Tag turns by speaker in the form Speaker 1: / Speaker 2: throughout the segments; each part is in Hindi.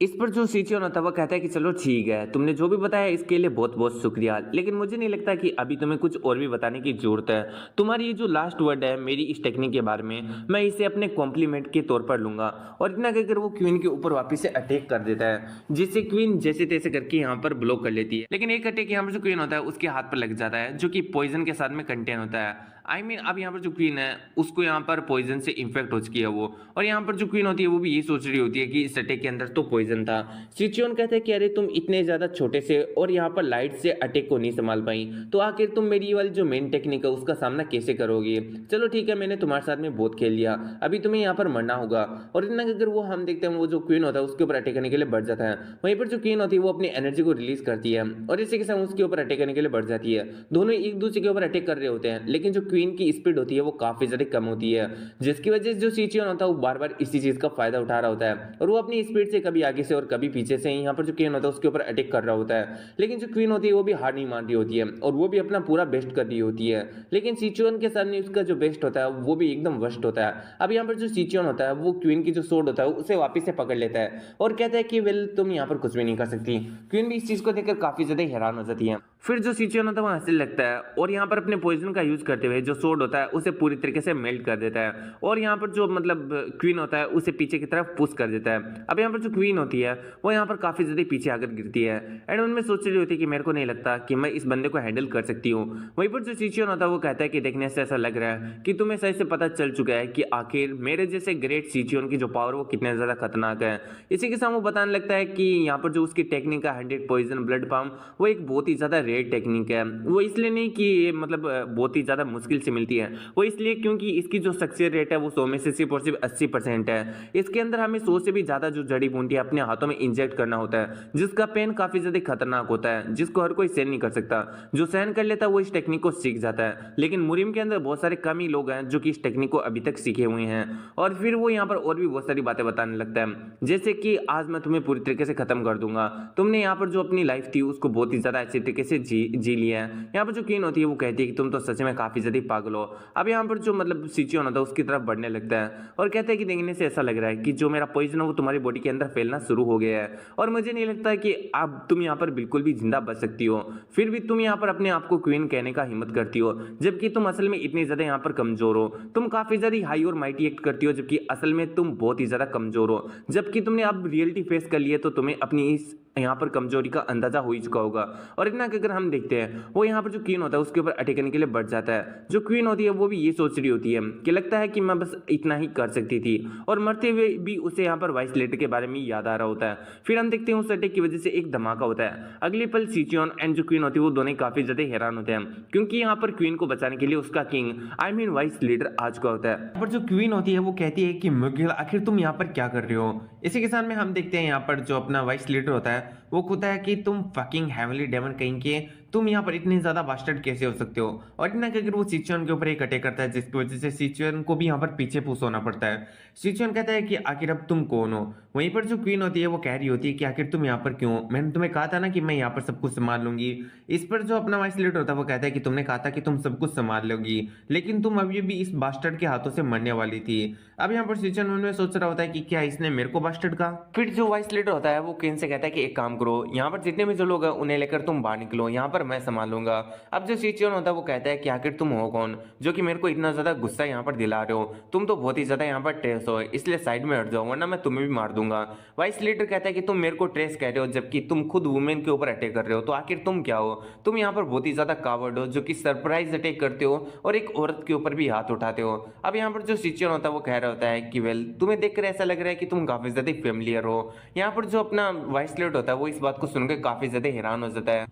Speaker 1: इस पर जो सीचियो होता है वो कहता है कि चलो ठीक है, तुमने जो भी बताया इसके लिए बहुत-बहुत शुक्रिया। लेकिन मुझे नहीं लगता कि अभी तुम्हें कुछ और भी बताने की ज़रूरत है। तुम्हारी ये जो लास्ट वर्ड है मेरी इस टेक्निक के बारे में, मैं इसे अपने कॉम्प्लीमेंट के तौर पर लूँगा। और इतना कहकर वो क्वीन के ऊपर वापस से अटैक कर देता है, जिससे क्वीन जैसे-तैसे करके यहाँ पर ब्लॉक कर लेती है। लेकिन एक अटैक यहाँ पर जो क्वीन होता है उसके हाथ पर लग जाता है, जो कि पॉइज़न के साथ में कंटेन होता है। अब यहाँ पर जो क्वीन है उसको यहाँ पर पॉइज़न से इन्फेक्ट हो चुकी है वो। और यहाँ पर जो क्वीन होती है वो भी ये सोच रही होती है कि इस अटैक के अंदर तो पॉइज़न था। सिचुएन कहता है कि अरे तुम इतने ज़्यादा छोटे से और यहाँ पर लाइट से अटैक को नहीं संभाल पाई, तो आखिर तुम मेरी ये वाली जो मेन टेक्निक है उसका सामना कैसे करोगी? चलो ठीक है, मैंने तुम्हारे साथ में बहुत खेल लिया, अभी तुम्हें यहाँ पर मरना होगा। और इतना अगर वो हम देखते हैं वो जो क्वीन होता है उसके ऊपर अटैक करने के लिए बढ़ जाता है। वहीं पर जो क्वीन होती है वो अपनी एनर्जी को रिलीज करती है और इसी के साथ उसके ऊपर अटैक करने के लिए बढ़ जाती है। दोनों एक दूसरे के ऊपर अटैक कर रहे होते हैं, लेकिन जो क्वीन की स्पीड होती है वो काफी ज्यादा कम होती है, जिसकी वजह से जो सिचुएन होता है वो बार बार इसी चीज का फायदा उठा रहा होता है और वो अपनी स्पीड से कभी आगे से और कभी पीछे से यहाँ पर जो क्वीन होता है उसके ऊपर अटैक कर रहा होता है। लेकिन जो क्वीन होती है वो भी हार नहीं मान रही होती है और वो भी अपना पूरा बेस्ट कर रही होती है। लेकिन सिचुएन के सामने उसका जो बेस्ट होता है वो भी एकदम वर्स्ट होता है। अब यहाँ पर जो सिचुएन होता है वो क्वीन की जो सोर्ड होता है उसे वापस से पकड़ लेता है और कहता है कि वेल तुम यहाँ पर कुछ भी नहीं कर सकती। क्वीन भी इस चीज को देखकर काफी ज्यादा हैरान हो जाती है। फिर जो सिचुएन होता है वो हंसने लगता है और यहाँ पर अपने पॉइजन का यूज करते हुए जो सोर्ड होता है उसे पूरी तरीके से मेल्ट कर देता है और यहाँ पर जो मतलब क्वीन होता है उसे पीछे की तरफ पुश कर देता है। अब यहाँ पर जो क्वीन होती है वो यहाँ पर काफी ज्यादा पीछे आकर गिरती है एंड उनमें सोच रही होती है कि मेरे को नहीं लगता कि मैं इस बंदे को हैंडल कर सकती हूँ। वहीं पर जो सिचुएन होता है वो कहता है कि देखने से ऐसा लग रहा है कि तुम्हें सही से पता चल चुका है कि आखिर मेरे जैसे ग्रेट सिचुएन की जो पावर वो कितने ज्यादा खतरनाक है। इसी के साथ वो बताने लगता है कि यहाँ पर जो उसकी टेक्निक है 100 पॉइजन ब्लड पाम वो एक बहुत ही ज्यादा रेयर टेक्निक है। वो इसलिए नहीं कि ये मतलब बहुत ही ज्यादा मुश्किल से मिलती है, वो इसलिए क्योंकि इसकी जो सक्सेस रेट है वो 100 में से सिर्फ और सिर्फ 80% है। इसके अंदर हमें 100 से भी ज्यादा जो जड़ी बूटियां अपने हाथों में इंजेक्ट करना होता है, जिसका पेन काफी ज्यादा खतरनाक होता है, जिसको हर कोई सहन नहीं कर सकता। जो सहन कर लेता है वो इस टेक्निक को सीख जाता है, लेकिन मुरीम के अंदर बहुत सारे कम ही लोग हैं जो कि इस टेक्निक को अभी तक सीखे हुए हैं। और फिर वो यहाँ पर और भी बहुत सारी बातें बताने लगता है, जैसे कि आज मैं तुम्हें पूरी तरीके से खत्म कर दूंगा, तुमने यहाँ पर जो अपनी लाइफ थी उसको बहुत ही ज्यादा अच्छे तरीके से जी लिया है। यहाँ पर जो क्वीन होती है वो कहती है कि तुम तो सच में काफी ज्यादा पागल हो। अब यहाँ पर जो मतलब सिचुएन होता है उसकी तरफ बढ़ने लगता है और कहता है कि देखने से ऐसा लग रहा है कि जो मेरा पॉइजन है वो तुम्हारी बॉडी के अंदर फैलना शुरू हो गया है और मुझे नहीं लगता कि अब तुम यहाँ पर बिल्कुल भी जिंदा बच सकती हो। फिर भी तुम यहाँ पर अपने आप को क्वीन कहने का हिम्मत करती हो, जबकि तुम असल में इतनी ज्यादा यहाँ पर कमजोर हो। तुम काफी ज्यादा हाई और माइटी एक्ट करती हो, जबकि असल में तुम बहुत ही ज्यादा कमजोर हो। जबकि तुमने अब रियलिटी फेस कर लिया तो तुम्हें अपनी इस यहाँ पर कमजोरी का अंदाजा हो ही चुका होगा। और इतना कि अगर हम देखते हैं वो यहाँ पर जो क्वीन होता है उसके ऊपर अटैक करने के लिए बढ़ जाता है। जो क्वीन होती है वो भी ये सोच रही होती है कि लगता है कि मैं बस इतना ही कर सकती थी, और मरते हुए भी उसे यहाँ पर वाइस लेटर के बारे में याद आ रहा होता है। फिर हम देखते हैं उस अटैक की वजह से एक धमाका होता है। अगले पल सिचुएन एंड जो क्वीन होती है वो दोनों काफी ज्यादा हैरान होते हैं, क्योंकि यहाँ पर क्वीन को बचाने के लिए उसका किंग वाइस लीडर आ चुका होता है। पर जो क्वीन होती है वो कहती है कि मुगिल आखिर तुम यहाँ पर क्या कर रहे हो। इसी के साथ में हम देखते हैं यहाँ पर जो अपना वाइस लीडर होता है वो कहता है कि तुम फकिंग हेवनली डेमन कहीं के, तुम यहाँ पर इतने ज्यादा बास्टर्ड कैसे हो सकते हो। और इतना कि अगर वो सिचुएन के ऊपर एक अटैक करता है जिसकी वजह से सिचुएन को भी यहाँ पर पीछे पुश होना पड़ता है। सिचुएन कहता है कि आखिर अब तुम कौन हो। वहीं पर जो क्वीन होती है वो कह रही होती है कि आखिर तुम यहाँ पर क्यों, मैंने तुम्हें कहा था ना कि मैं यहाँ पर सब कुछ संभाल लूंगी। इस पर जो अपना वाइस लीडर होता है वो कहता है कि तुमने कहा था कि तुम सब कुछ संभाल लोगी, लेकिन तुम अभी भी इस बास्टर्ड के हाथों से मरने वाली थी। अब यहाँ पर सिचुएन मन में सोच रहा होता है कि क्या इसने मेरे को बास्टर्ड कहा। फिर जो वाइस लीडर होता है वो क्वीन से कहता है कि एक काम करो, यहाँ पर जितने भी जो लोग हैं उन्हें लेकर तुम बाहर निकलो, यहाँ पर मैं संभालूंगा। अब जो सिचुएन होता है वो कहता है कि आखिर तुम हो कौन जो कि मेरे को इतना ज्यादा गुस्सा यहाँ पर दिला रहे हो, तुम तो बहुत ही ज्यादा यहाँ पर ट्रेस हो, इसलिए साइड में हट जाओ वरना मैं तुम्हें भी मार दूंगा। वाइस लीडर कहता है कि तुम मेरे को ट्रेस कह रहे हो जबकि तुम खुद वुमेन के ऊपर अटैक कर रहे हो, तो आखिर तुम क्या हो। तुम यहाँ पर बहुत ही ज्यादा कावर्ड हो जो कि सरप्राइज अटैक करते हो और एक औरत के ऊपर भी हाथ उठाते हो। अब यहाँ पर जो सिचुएन होता है वो कह रहा होता है कि वेल तुम्हें देखकर ऐसा लग रहा है कि तुम काफी ज्यादा फेमिलियर हो। यहाँ पर जो अपना वाइस लीडर होता है वो इस बात को सुनकर काफी ज्यादा हैरान हो जाता है।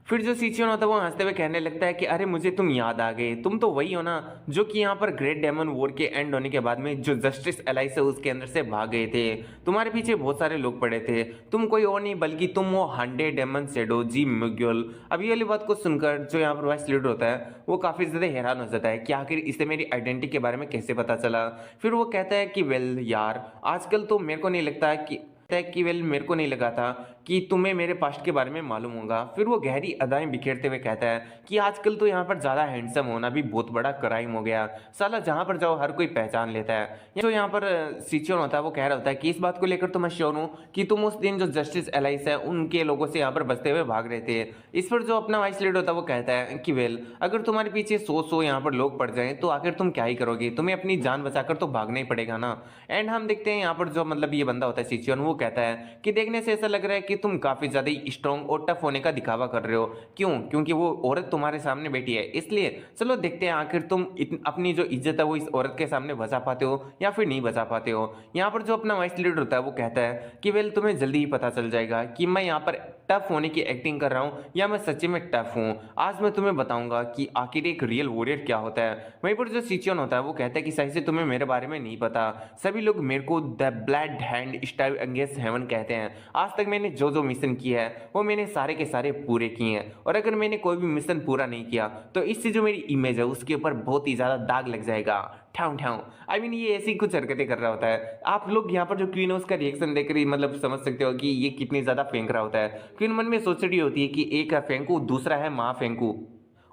Speaker 1: फिर जो सिचुएन होता है वो हंसते हुए कहने लगता है कि अरे मुझे तुम याद आ गए, तुम तो वही हो ना जो कि यहाँ पर ग्रेट डेमन वॉर के एंड होने के बाद में जो जस्टिस एलाइस है उसके अंदर से भाग गए थे। तुम्हारे पीछे बहुत सारे लोग पड़े थे, तुम कोई और नहीं बल्कि तुम वो 100 डेमन शेडो जी मुग्युल। अब ये वाली बात को सुनकर जो यहाँ पर वाइस लीडर होता है वो काफी ज्यादा हैरान हो जाता है कि आखिर इसे मेरी आइडेंटिटी के बारे में कैसे पता चला। फिर वो कहता है कि वेल यार आजकल तो मेरे को नहीं लगता कि वेल मेरे को नहीं लगा था कि तुम्हें मेरे पास्ट के बारे में मालूम होगा। फिर वो गहरी अदाएं बिखेरते हुए कहता है कि आजकल तो यहाँ पर ज़्यादा हैंडसम होना भी बहुत बड़ा क्राइम हो गया, साला जहाँ पर जाओ हर कोई पहचान लेता है। जो यहाँ पर सिचुएशन होता है वो कह रहा होता है कि इस बात को लेकर तो मैं श्योर हूँ कि तुम उस दिन जो जस्टिस एलाइस है उनके लोगों से यहाँ पर बचते हुए भाग रहे थे। इस पर जो अपना वाइस लीडर होता है वो कहता है कि वेल, अगर तुम्हारे पीछे 100 यहाँ पर लोग पड़ जाएं तो आखिर तुम क्या ही करोगे, तुम्हें अपनी जान बचाकर तो भागना ही पड़ेगा ना। एंड हम देखते हैं यहाँ पर जो मतलब ये बंदा होता है सिचुएशन, वो कहता है कि देखने से ऐसा लग रहा है कि तुम काफी ज्यादा स्ट्रॉन्ग और टफ होने का दिखावा कर रहे हो। क्यों? क्योंकि वो औरत तुम्हारे सामने बैठी है, इसलिए चलो देखते हैं आखिर तुम अपनी जो इज्जत है वो इस औरत के सामने बचा पाते हो या फिर नहीं बचा पाते हो। यहाँ पर जो अपना वाइस लीडर होता है वो कहता है कि वेल, तुम्हें जल्दी ही पता चल जाएगा कि मैं यहाँ पर टफ होने की एक्टिंग कर रहा हूँ या मैं सच्ची में टफ हूँ। आज मैं तुम्हें बताऊंगा कि आखिर एक रियल वॉरियर क्या होता है। वहीं पर जो सिचुएशन होता है वो कहता है कि सही से तुम्हें मेरे बारे में नहीं पता, सभी लोग मेरे को the blood hand style against heaven कहते हैं। आज तक मैंने जो जो मिशन किया है वो मैंने सारे के सारे पूरे किए हैं, और अगर मैंने कोई भी मिशन पूरा नहीं किया तो इससे जो मेरी इमेज है उसके ऊपर बहुत ही ज्यादा दाग लग जाएगा। ठाउ ठाउ आई मीन ये ऐसी कुछ हरकतें कर रहा होता है। आप लोग यहाँ पर जो क्वीन है उसका रिएक्शन देखकर ही मतलब समझ सकते हो कि ये कितनी ज्यादा फेंक रहा होता है। क्वीन मन में सोच रही होती है कि एक फेंकू, दूसरा है माँ फेंकू,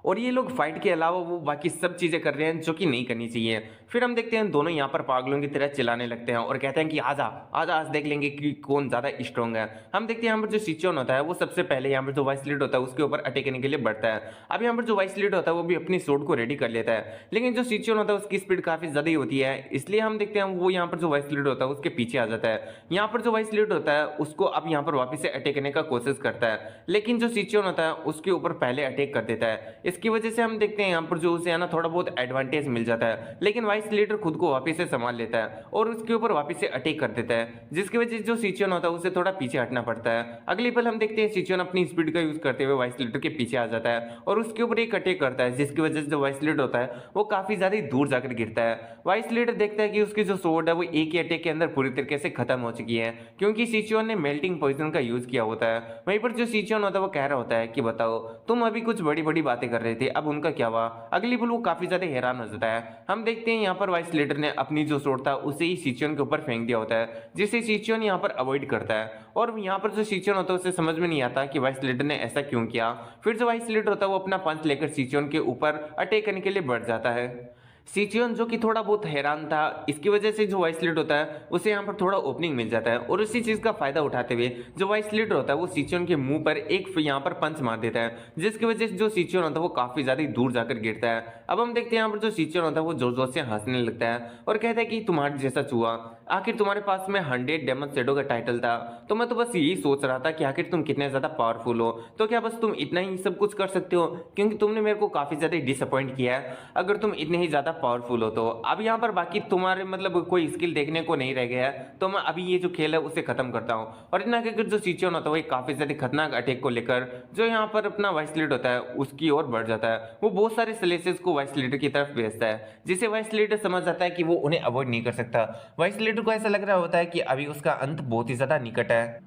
Speaker 1: और ये लोग फाइट के अलावा वो बाकी सब चीजें कर रहे हैं जो कि नहीं करनी चाहिए। फिर हम देखते हैं दोनों यहाँ पर पागलों की तरह चिल्लाने लगते हैं और कहते हैं कि आजा आजा, आज देख लेंगे कि कौन ज्यादा स्ट्रॉन्ग है। हम देखते हैं यहाँ पर जो सिचुएशन होता है वो सबसे पहले यहाँ पर जो वाइस लीड होता है उसके ऊपर अटैक करने के लिए बढ़ता है। अब यहाँ पर जो वाइस लीड होता है वो भी अपनी सोर्ड को रेडी कर लेता है, लेकिन जो सिचुएशन होता है उसकी स्पीड काफी ज्यादा ही होती है, इसलिए हम देखते हैं वो यहाँ पर जो वाइस लीड होता है उसके पीछे आ जाता है। यहाँ पर जो वाइस लीड होता है उसको अब यहाँ पर वापस से अटैक करने का कोशिश करता है, लेकिन जो सिचुएशन होता है उसके ऊपर पहले अटैक कर देता है। इसकी वजह से हम देखते हैं यहाँ पर जो उसे है ना थोड़ा बहुत एडवांटेज मिल जाता है, लेकिन वाइस लीडर खुद को वापस से संभाल लेता है और उसके ऊपर वापस से अटैक कर देता है, जिसकी वजह से जो सिचुएशन होता है उसे थोड़ा पीछे हटना पड़ता है। अगली पल हम देखते हैं सिचुएशन अपनी स्पीड का यूज करते हुए वाइस लीडर के पीछे आ जाता है और उसके ऊपर एक अटैक करता है, जिसकी वजह से जो वाइस लीडर होता है वो काफी ज्यादा दूर जाकर गिरता है। वाइस लीडर देखता है कि उसकी जो सोर्ड है वो एक ही अटैक के अंदर पूरी तरीके से खत्म हो चुकी है, क्योंकि सिचुएशन ने मेल्टिंग पॉइजन का यूज किया होता है। वहीं पर जो सिचुएशन होता है वो कह रहा होता है कि बताओ, तुम अभी कुछ बड़ी बड़ी बातें कर रहे थे, अब उनका क्या हुआ। अगली पल वो काफी ज्यादा हैरान हो जाता है। हम देखते हैं यहाँ पर वाइस लीडर ने अपनी जो सोर्ड था उसे ही सिचुएशन के ऊपर फेंक दिया होता है, जिसे सिचुएशन यहाँ पर अवॉइड करता है, और यहाँ पर जो सिचुएशन होता है उसे समझ में नहीं आता कि वाइस लीडर ने ऐसा क्यों किया। फिर जो वाइस लीडर होता है वो अपना पंच लेकर सिचुएशन के ऊपर अटैक करने के लिए बढ़ जाता है। सिचुएशन जो कि थोड़ा बहुत हैरान था, इसकी वजह से जो वाइस लीडर होता है उसे यहाँ पर थोड़ा ओपनिंग मिल जाता है, और उसी चीज का फायदा उठाते हुए जो वाइस लीडर होता है वो सिचुएशन के मुंह पर एक यहाँ पर पंच मार देता है, जिसकी वजह से जो सिचुएशन होता है वो काफी ज्यादा दूर जाकर गिरता है। अब हम देखते हैं यहाँ पर जो सिचुएशन होता है वो जोर जोर से हंसने लगता है और कहता है कि तुम्हारे जैसा चूहा, आखिर तुम्हारे पास में 100 डेमन शैडो का टाइटल था, तो मैं तो बस यही सोच रहा था कि आखिर तुम कितने ज्यादा पावरफुल हो, तो क्या बस तुम इतना ही सब कुछ कर सकते हो, क्योंकि तुमने मेरे को काफी ज्यादा डिसअपॉइंट किया है। अगर तुम इतने ही ज्यादा पावरफुल हो तो अब यहाँ पर बाकी तुम्हारे मतलब कोई स्किल देखने को नहीं रह गया है, तो मैं अभी ये जो खेल है उसे खत्म करता हूँ। और इतना कहकर जो सिचुएशन होता है वो काफी ज्यादा खतरनाक अटैक को लेकर जो यहाँ पर अपना वाइस लीडर होता है उसकी ओर बढ़ जाता है। वो बहुत सारे स्लेसेस को वाइस लीडर की तरफ भेजता है, जिसे वाइस लीडर समझ जाता है कि वो उन्हें अवॉइड नहीं कर सकता। वाइस लीडर को ऐसा लग रहा होता है कि अभी उसका अंत बहुत ही ज्यादा निकट है,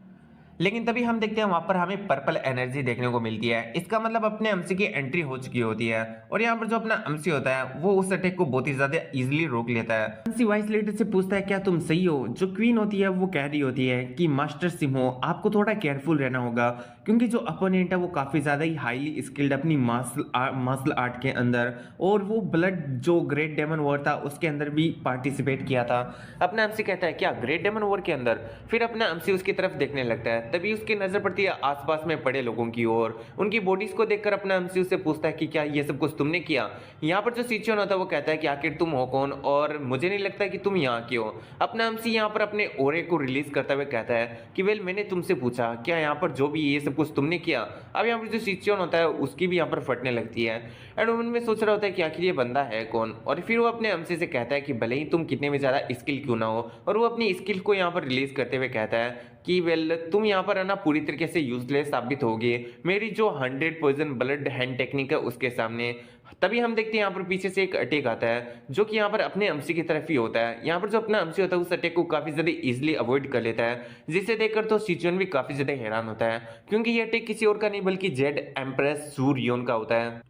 Speaker 1: लेकिन तभी हम देखते हैं वहां पर हमें पर्पल एनर्जी देखने को मिलती है। इसका मतलब अपने एमसी की एंट्री हो चुकी होती है, और यहाँ पर जो अपना एमसी होता है वो उस अटैक को बहुत ही ज्यादा इजीली रोक लेता है। एमसी वाइस लीडर से पूछता है क्या तुम सही हो। जो क्वीन होती है वो कह रही होती है कि मास्टर सिम्हो, आपको थोड़ा केयरफुल रहना होगा, क्योंकि जो अपोनेंट है वो काफी ज्यादा ही हाईली स्किल्ड अपनी मार्शल आर्ट के अंदर, और वो ब्लड जो ग्रेट डेमन वॉर था उसके अंदर भी पार्टिसिपेट किया था। अपना एमसी कहता है क्या ग्रेट डेमन वॉर के अंदर। फिर अपना एमसी उसकी तरफ देखने लगता है, तभी उसकी नजर पड़ती है आसपास में पड़े लोगों की ओर। उनकी बॉडीज को देखकर अपना एमसी उससे पूछता है कि क्या ये सब कुछ तुमने किया। यहाँ पर जो सिचुएशन होता है वो कहता है कि आखिर तुम हो कौन, और मुझे नहीं लगता कि तुम यहाँ के हो। अपना एमसी यहाँ पर अपने ओरे को रिलीज करते हुए कहता है कि वेल, मैंने तुमसे पूछा क्या यहाँ पर जो भी ये सब कुछ तुमने किया। अब यहाँ पर जो सिचुएशन होता है उसकी भी यहाँ पर फटने लगती है, एंड उनमें सोच रहा होता है कि आखिर ये बंदा है कौन। और फिर वो अपने एमसी से कहता है कि भले ही तुम कितने में ज्यादा स्किल क्यों ना हो, और वो अपनी स्किल को यहाँ पर रिलीज करते हुए कहता है कि वेल, तुम यहाँ पर है ना पूरी तरीके से यूजलेस साबित होगे मेरी जो 100 पॉइजन ब्लड हैंड टेक्निक है उसके सामने। तभी हम देखते हैं यहाँ पर पीछे से एक अटैक आता है जो कि यहाँ पर अपने एमसी की तरफ ही होता है। यहाँ पर जो अपना एमसी होता है उस अटैक को काफी ज्यादा इजीली अवॉइड कर लेता है, जिसे देखकर तो सिचुएशन भी काफी ज्यादा हैरान होता है, क्योंकि ये अटैक किसी और का नहीं बल्कि जेड एम्प्रेस सूर्योन का होता है।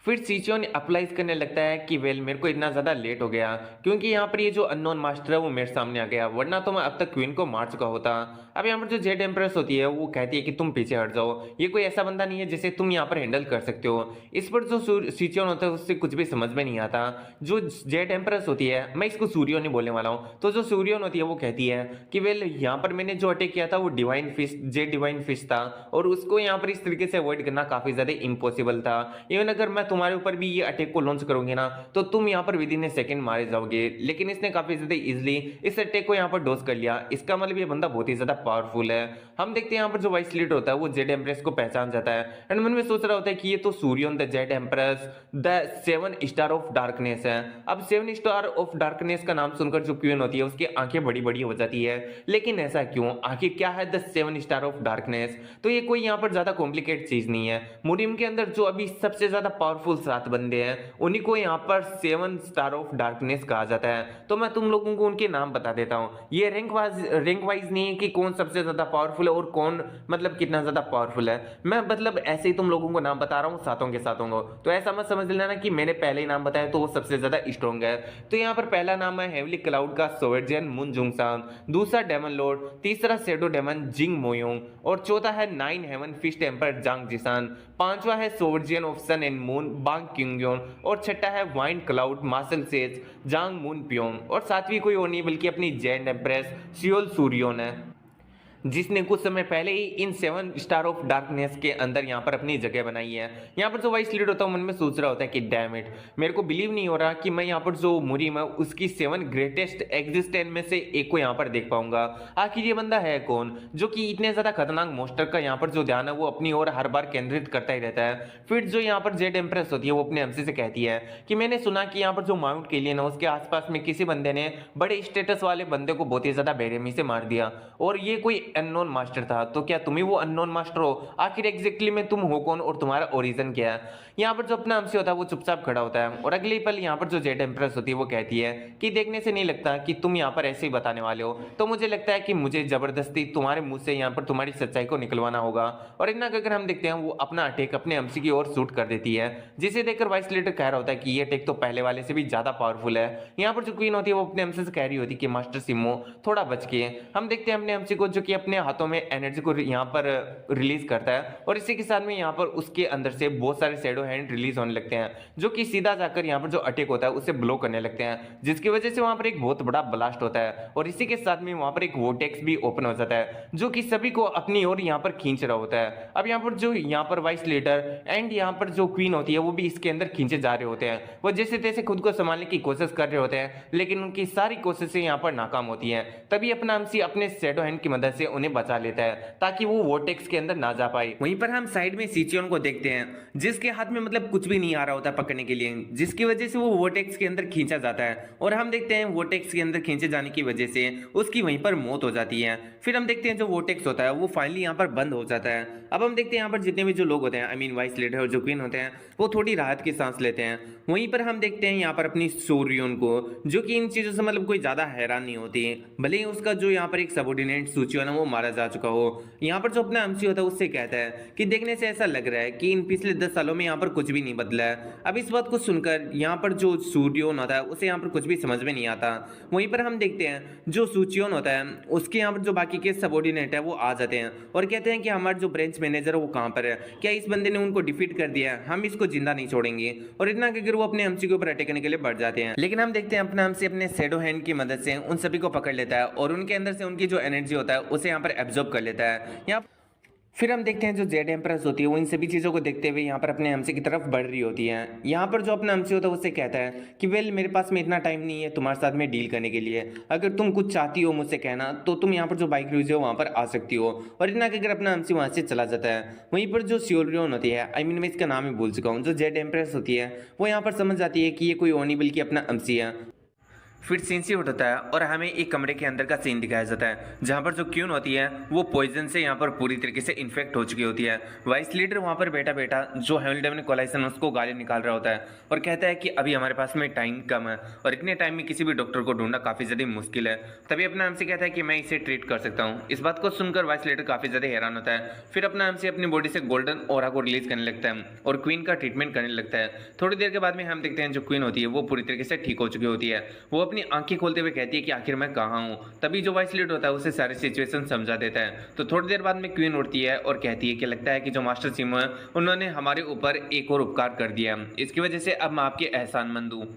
Speaker 1: फिर सीचोन अप्लाइज करने लगता है कि वेल मेरे को इतना ज़्यादा लेट हो गया क्योंकि यहाँ पर ये जो अननोन मास्टर है वो मेरे सामने आ गया, वरना तो मैं अब तक क्वीन को मार चुका होता। अब यहाँ पर जो जेड एम्प्रेस होती है वो कहती है कि तुम पीछे हट जाओ, ये कोई ऐसा बंदा नहीं है जिसे तुम यहाँ पर हैंडल कर सकते हो। इस पर जो सीचोन होता है उससे कुछ भी समझ में नहीं आता। जो जेड एम्प्रेस होती है, मैं इसको सूर्यो नहीं बोलने वाला हूँ, तो जो सूर्योन होती है वो कहती है कि वेल यहाँ पर मैंने जो अटैक किया था वो divine fist Z divine fist था और उसको यहाँ पर इस तरीके से अवॉइड करना काफी ज्यादा इम्पॉसिबल था। इवन अगर मैं तुम्हारे ऊपर भी ये अटैक को लॉन्च करूंगी ना तो तुम यहाँ पर विद इन ए सेकंड मारे जाओगे, लेकिन इसने काफी ज्यादा इजीली इस अटैक को यहाँ पर डोज कर लिया। इसका मतलब ये बंदा बहुत ही ज्यादा पावरफुल है। हम देखते हैं यहाँ पर जो वाइस लीडर होता है वो जेड एम्प्रेस को पहचान जाता है एंड मन में सोच रहा होता है कि ये तो सूर्योन the jade empress the 7 star of darkness है। अब 7 स्टार ऑफ डार्कनेस का नाम सुनकर जो क्वीन होती है उसकी आंखें बड़ी बड़ी हो जाती है, लेकिन ऐसा क्यों, आखिर क्या है द 7 स्टार ऑफ डार्कनेस। तो ये कोई यहाँ पर ज्यादा कॉम्प्लिकेटेड चीज नहीं है। मुरीम के अंदर जो अभी सबसे ज्यादा पावरफुल 7 बंदे हैं उन्हीं को यहाँ पर 7 स्टार ऑफ डार्कनेस कहा जाता है। तो मैं तुम लोगों को उनके नाम बता देता हूँ। ये रैंक वाइज नहीं है कि कौन सबसे ज्यादा पावरफुल है और कौन मतलब कितना ज्यादा पावरफुल है, मैं मतलब ऐसे ही तुम लोगों को नाम बता रहा हूँ सातों के सातों को। तो ऐसा मत समझ लेना कि मैंने पहले ही नाम बताया तो वो सबसे ज्यादा स्ट्रॉन्ग है। तो यहाँ पर पहला नाम है हेवली क्लाउड का सोवर्जियन मुन जुंगसान, दूसरा डेमन लॉर्ड, तीसरा शेडो डेमन जिंग मोयोंग और चौथा है 9 हेवन फिस्ट एम्पर जांग जिसान, पांचवा है सोवर्जियन ऑफ सन एंड मून बांग क्यूंगयोन और छठा है वाइन क्लाउड मार्शल सेज जांग मून प्योंग और सातवीं कोई और नहीं बल्कि अपनी जेंड एम्प्रेस सियोल सूर्योन है, जिसने कुछ समय पहले ही इन 7 स्टार ऑफ डार्कनेस के अंदर यहाँ पर अपनी जगह बनाई है। यहाँ पर जो वाइस लीडर होता है मन में सोच रहा होता है कि डैम इट, मेरे को बिलीव नहीं हो रहा कि मैं यहाँ पर जो मुरीम है उसकी 7 ग्रेटेस्ट एग्जिस्टेंट में से एक को यहाँ पर देख पाऊंगा। आखिर ये बंदा है कौन जो कि इतने ज्यादा खतरनाक मोस्टर का यहाँ पर जो ध्यान है वो अपनी ओर हर बार केंद्रित करता ही रहता है। फिर जो यहाँ पर जेड एम्प्रेस होती है वो अपने एमसी से कहती है कि मैंने सुना कि यहाँ पर जो माउंट केलियन है उसके आसपास में किसी बंदे ने बड़े स्टेटस वाले बंदे को बहुत ही ज्यादा बेरहमी से मार दिया और ये कोई अननोन मास्टर था। तो क्या तुम ही वो अननोन मास्टर हो? आखिर एग्जैक्टली में तुम हो कौन और तुम्हारा ओरिजिन क्या है? यहाँ पर जो अपना एमसी होता है वो चुपचाप खड़ा होता है और अगले पल यहाँ पर जो जेड एम्प्रेस होती है वो कहती है कि देखने से नहीं लगता कि तुम यहाँ पर ऐसे ही बताने वाले हो, तो मुझे लगता है कि मुझे जबरदस्ती तुम्हारे मुंह से यहाँ पर तुम्हारी सच्चाई को निकलवाना होगा। और इतना अगर हम देखते हैं वो अपना अटैक अपने एमसी की ओर शूट कर देती है, जिसे देखकर वाइस लीडर कह रहा होता है कि ये अटैक तो पहले वाले से भी ज्यादा पावरफुल है। यहाँ पर जो क्वीन होती है वो अपने एमसी से कह रही होती है कि मास्टर सिम्मो थोड़ा बच के। हम देखते हैं अपने एमसी को जो कि अपने हाथों में एनर्जी को यहाँ पर रिलीज करता है और इसी के साथ में यहाँ पर उसके अंदर से बहुत सारे शैडो हैंड रिलीज होने लगते हैं जो कि सीधा जाकर यहाँ पर जो अटैक होता है उसे ब्लो करने लगते हैं, जिसकी वजह से वहां पर एक बहुत बड़ा ब्लास्ट होता है और इसी के साथ में वहां पर एक वोटेक्स भी ओपन हो जाता है जो कि सभी को अपनी ओर यहाँ पर खींच रहा होता है। अब यहाँ पर जो यहाँ पर वाइस लीडर एंड यहाँ पर जो क्वीन होती है वो भी इसके अंदर खींचे जा रहे होते हैं। वो जैसे तैसे खुद को संभालने की कोशिश कर रहे होते हैं लेकिन उनकी सारी कोशिशें यहाँ पर नाकाम होती हैं। तभी अपना एमसी अपने शैडो हैंड की मदद से उन्हें बचा लेता है ताकि वो वोटेक्स के अंदर ना जा पाए। वहीं पर हम साइड में सीचियन को देखते हैं जिसके हाथ में मतलब कुछ भी नहीं आ रहा होता पकड़ने के लिए, जिसकी वजह से वो वोटेक्स के अंदर खींचा जाता है और हम देखते हैं वोटेक्स के अंदर खींचे जाने की वजह से उसकी वहीं पर मौत हो जाती है। फिर हम देखते हैं जो वोटेक्स होता है वो फाइनली यहाँ पर बंद हो जाता है। अब हम देखते हैं यहाँ पर जितने भी जो लोग होते हैं आई मीन वाइस लीडर और जो क्वीन होते हैं वो थोड़ी राहत की सांस लेते हैं। वहीं पर हम देखते हैं यहाँ पर अपनी सूर्योन को जो कि इन चीजों से मतलब कोई ज्यादा हैरान नहीं होती, भले ही उसका जो यहाँ पर एक सबऑर्डिनेट सूचियन है वो मारा जा चुका हो। यहाँ पर जो अपना एमसी होता है उससे कहता है कि देखने से ऐसा लग रहा है कि इन पिछले 10 सालों में यहाँ पर कुछ भी नहीं बदला है। अब इस बात को सुनकर यहाँ पर जो सूर्योन होता है उसे यहाँ पर कुछ भी समझ में नहीं आता। वहीं पर हम देखते हैं जो सूचियोन होता है उसके यहाँ पर जो बाकी के सबऑर्डिनेट है वो आ जाते हैं और कहते हैं कि हमारा जो ब्रांच मैनेजर है वो कहाँ पर है, क्या इस बंदे ने उनको डिफीट कर दिया है, हम इसको जिंदा नहीं छोड़ेंगे। और इतना कहकर वो अपने एमसी के ऊपर अटैक करने के लिए बढ़ जाते हैं। लेकिन हम देखते हैं अपना एमसी अपने शैडो हैंड की मदद से उन सभी को पकड़ लेता है और उनके अंदर से उनकी जो एनर्जी होता है उसे यहाँ पर एब्जॉर्ब कर लेता है। यहाँ फिर हम देखते हैं जो जेड एम्प्रेस होती है वो इन सभी चीज़ों को देखते हुए यहाँ पर अपने एमसी की तरफ बढ़ रही होती है। यहाँ पर जो अपना एमसी होता है उससे कहता है कि वेल मेरे पास में इतना टाइम नहीं है तुम्हारे साथ में डील करने के लिए, अगर तुम कुछ चाहती हो मुझसे कहना तो तुम यहाँ पर जो बाइक क्रूज है वहाँ पर आ सकती हो। और इतना कहकर अपना एमसी वहाँ से चला जाता है। वहीं पर जो सियोरियन होती है आई मीन मैं इसका नाम ही भूल चुका हूँ, जो जेड एम्प्रेस होती है वो यहाँ पर समझ जाती है कि ये कोई और नहीं बल्कि अपना एमसी है। फिर सीन सी होता है और हमें एक कमरे के अंदर का सीन दिखाया जाता है जहाँ पर जो क्वीन होती है वो पॉइजन से यहाँ पर पूरी तरीके से इन्फेक्ट हो चुकी होती है। वाइस लीडर वहाँ पर बैठा बैठा जो हैमिल्टन कोलाइसन उसको गाली निकाल रहा होता है और कहता है कि अभी हमारे पास में टाइम कम है और इतने टाइम में किसी भी डॉक्टर को ढूंढना काफ़ी ज़्यादा मुश्किल है। तभी अपना हमसे कहता है कि मैं इसे ट्रीट कर सकता हूँ। इस बात को सुनकर वाइस लीडर काफ़ी ज़्यादा हैरान होता है। फिर अपना हमसे अपनी बॉडी से गोल्डन ऑरा को रिलीज करने लगता है और क्वीन का ट्रीटमेंट करने लगता है। थोड़ी देर के बाद में हम देखते हैं जो क्वीन होती है वो पूरी तरीके से ठीक हो चुकी होती है। वो अपनी आंखें खोलते हुए कहती है कि आखिर मैं कहाँ हूँ। तभी जो वाइस लीडर होता है उसे सारी सिचुएशन समझा देता है। तो थोड़ी देर बाद में क्वीन उठती है और कहती है कि लगता है कि जो मास्टर सिमो है उन्होंने हमारे ऊपर एक और उपकार कर दिया, इसकी वजह से अब मैं आपके एहसानमंद हूँ।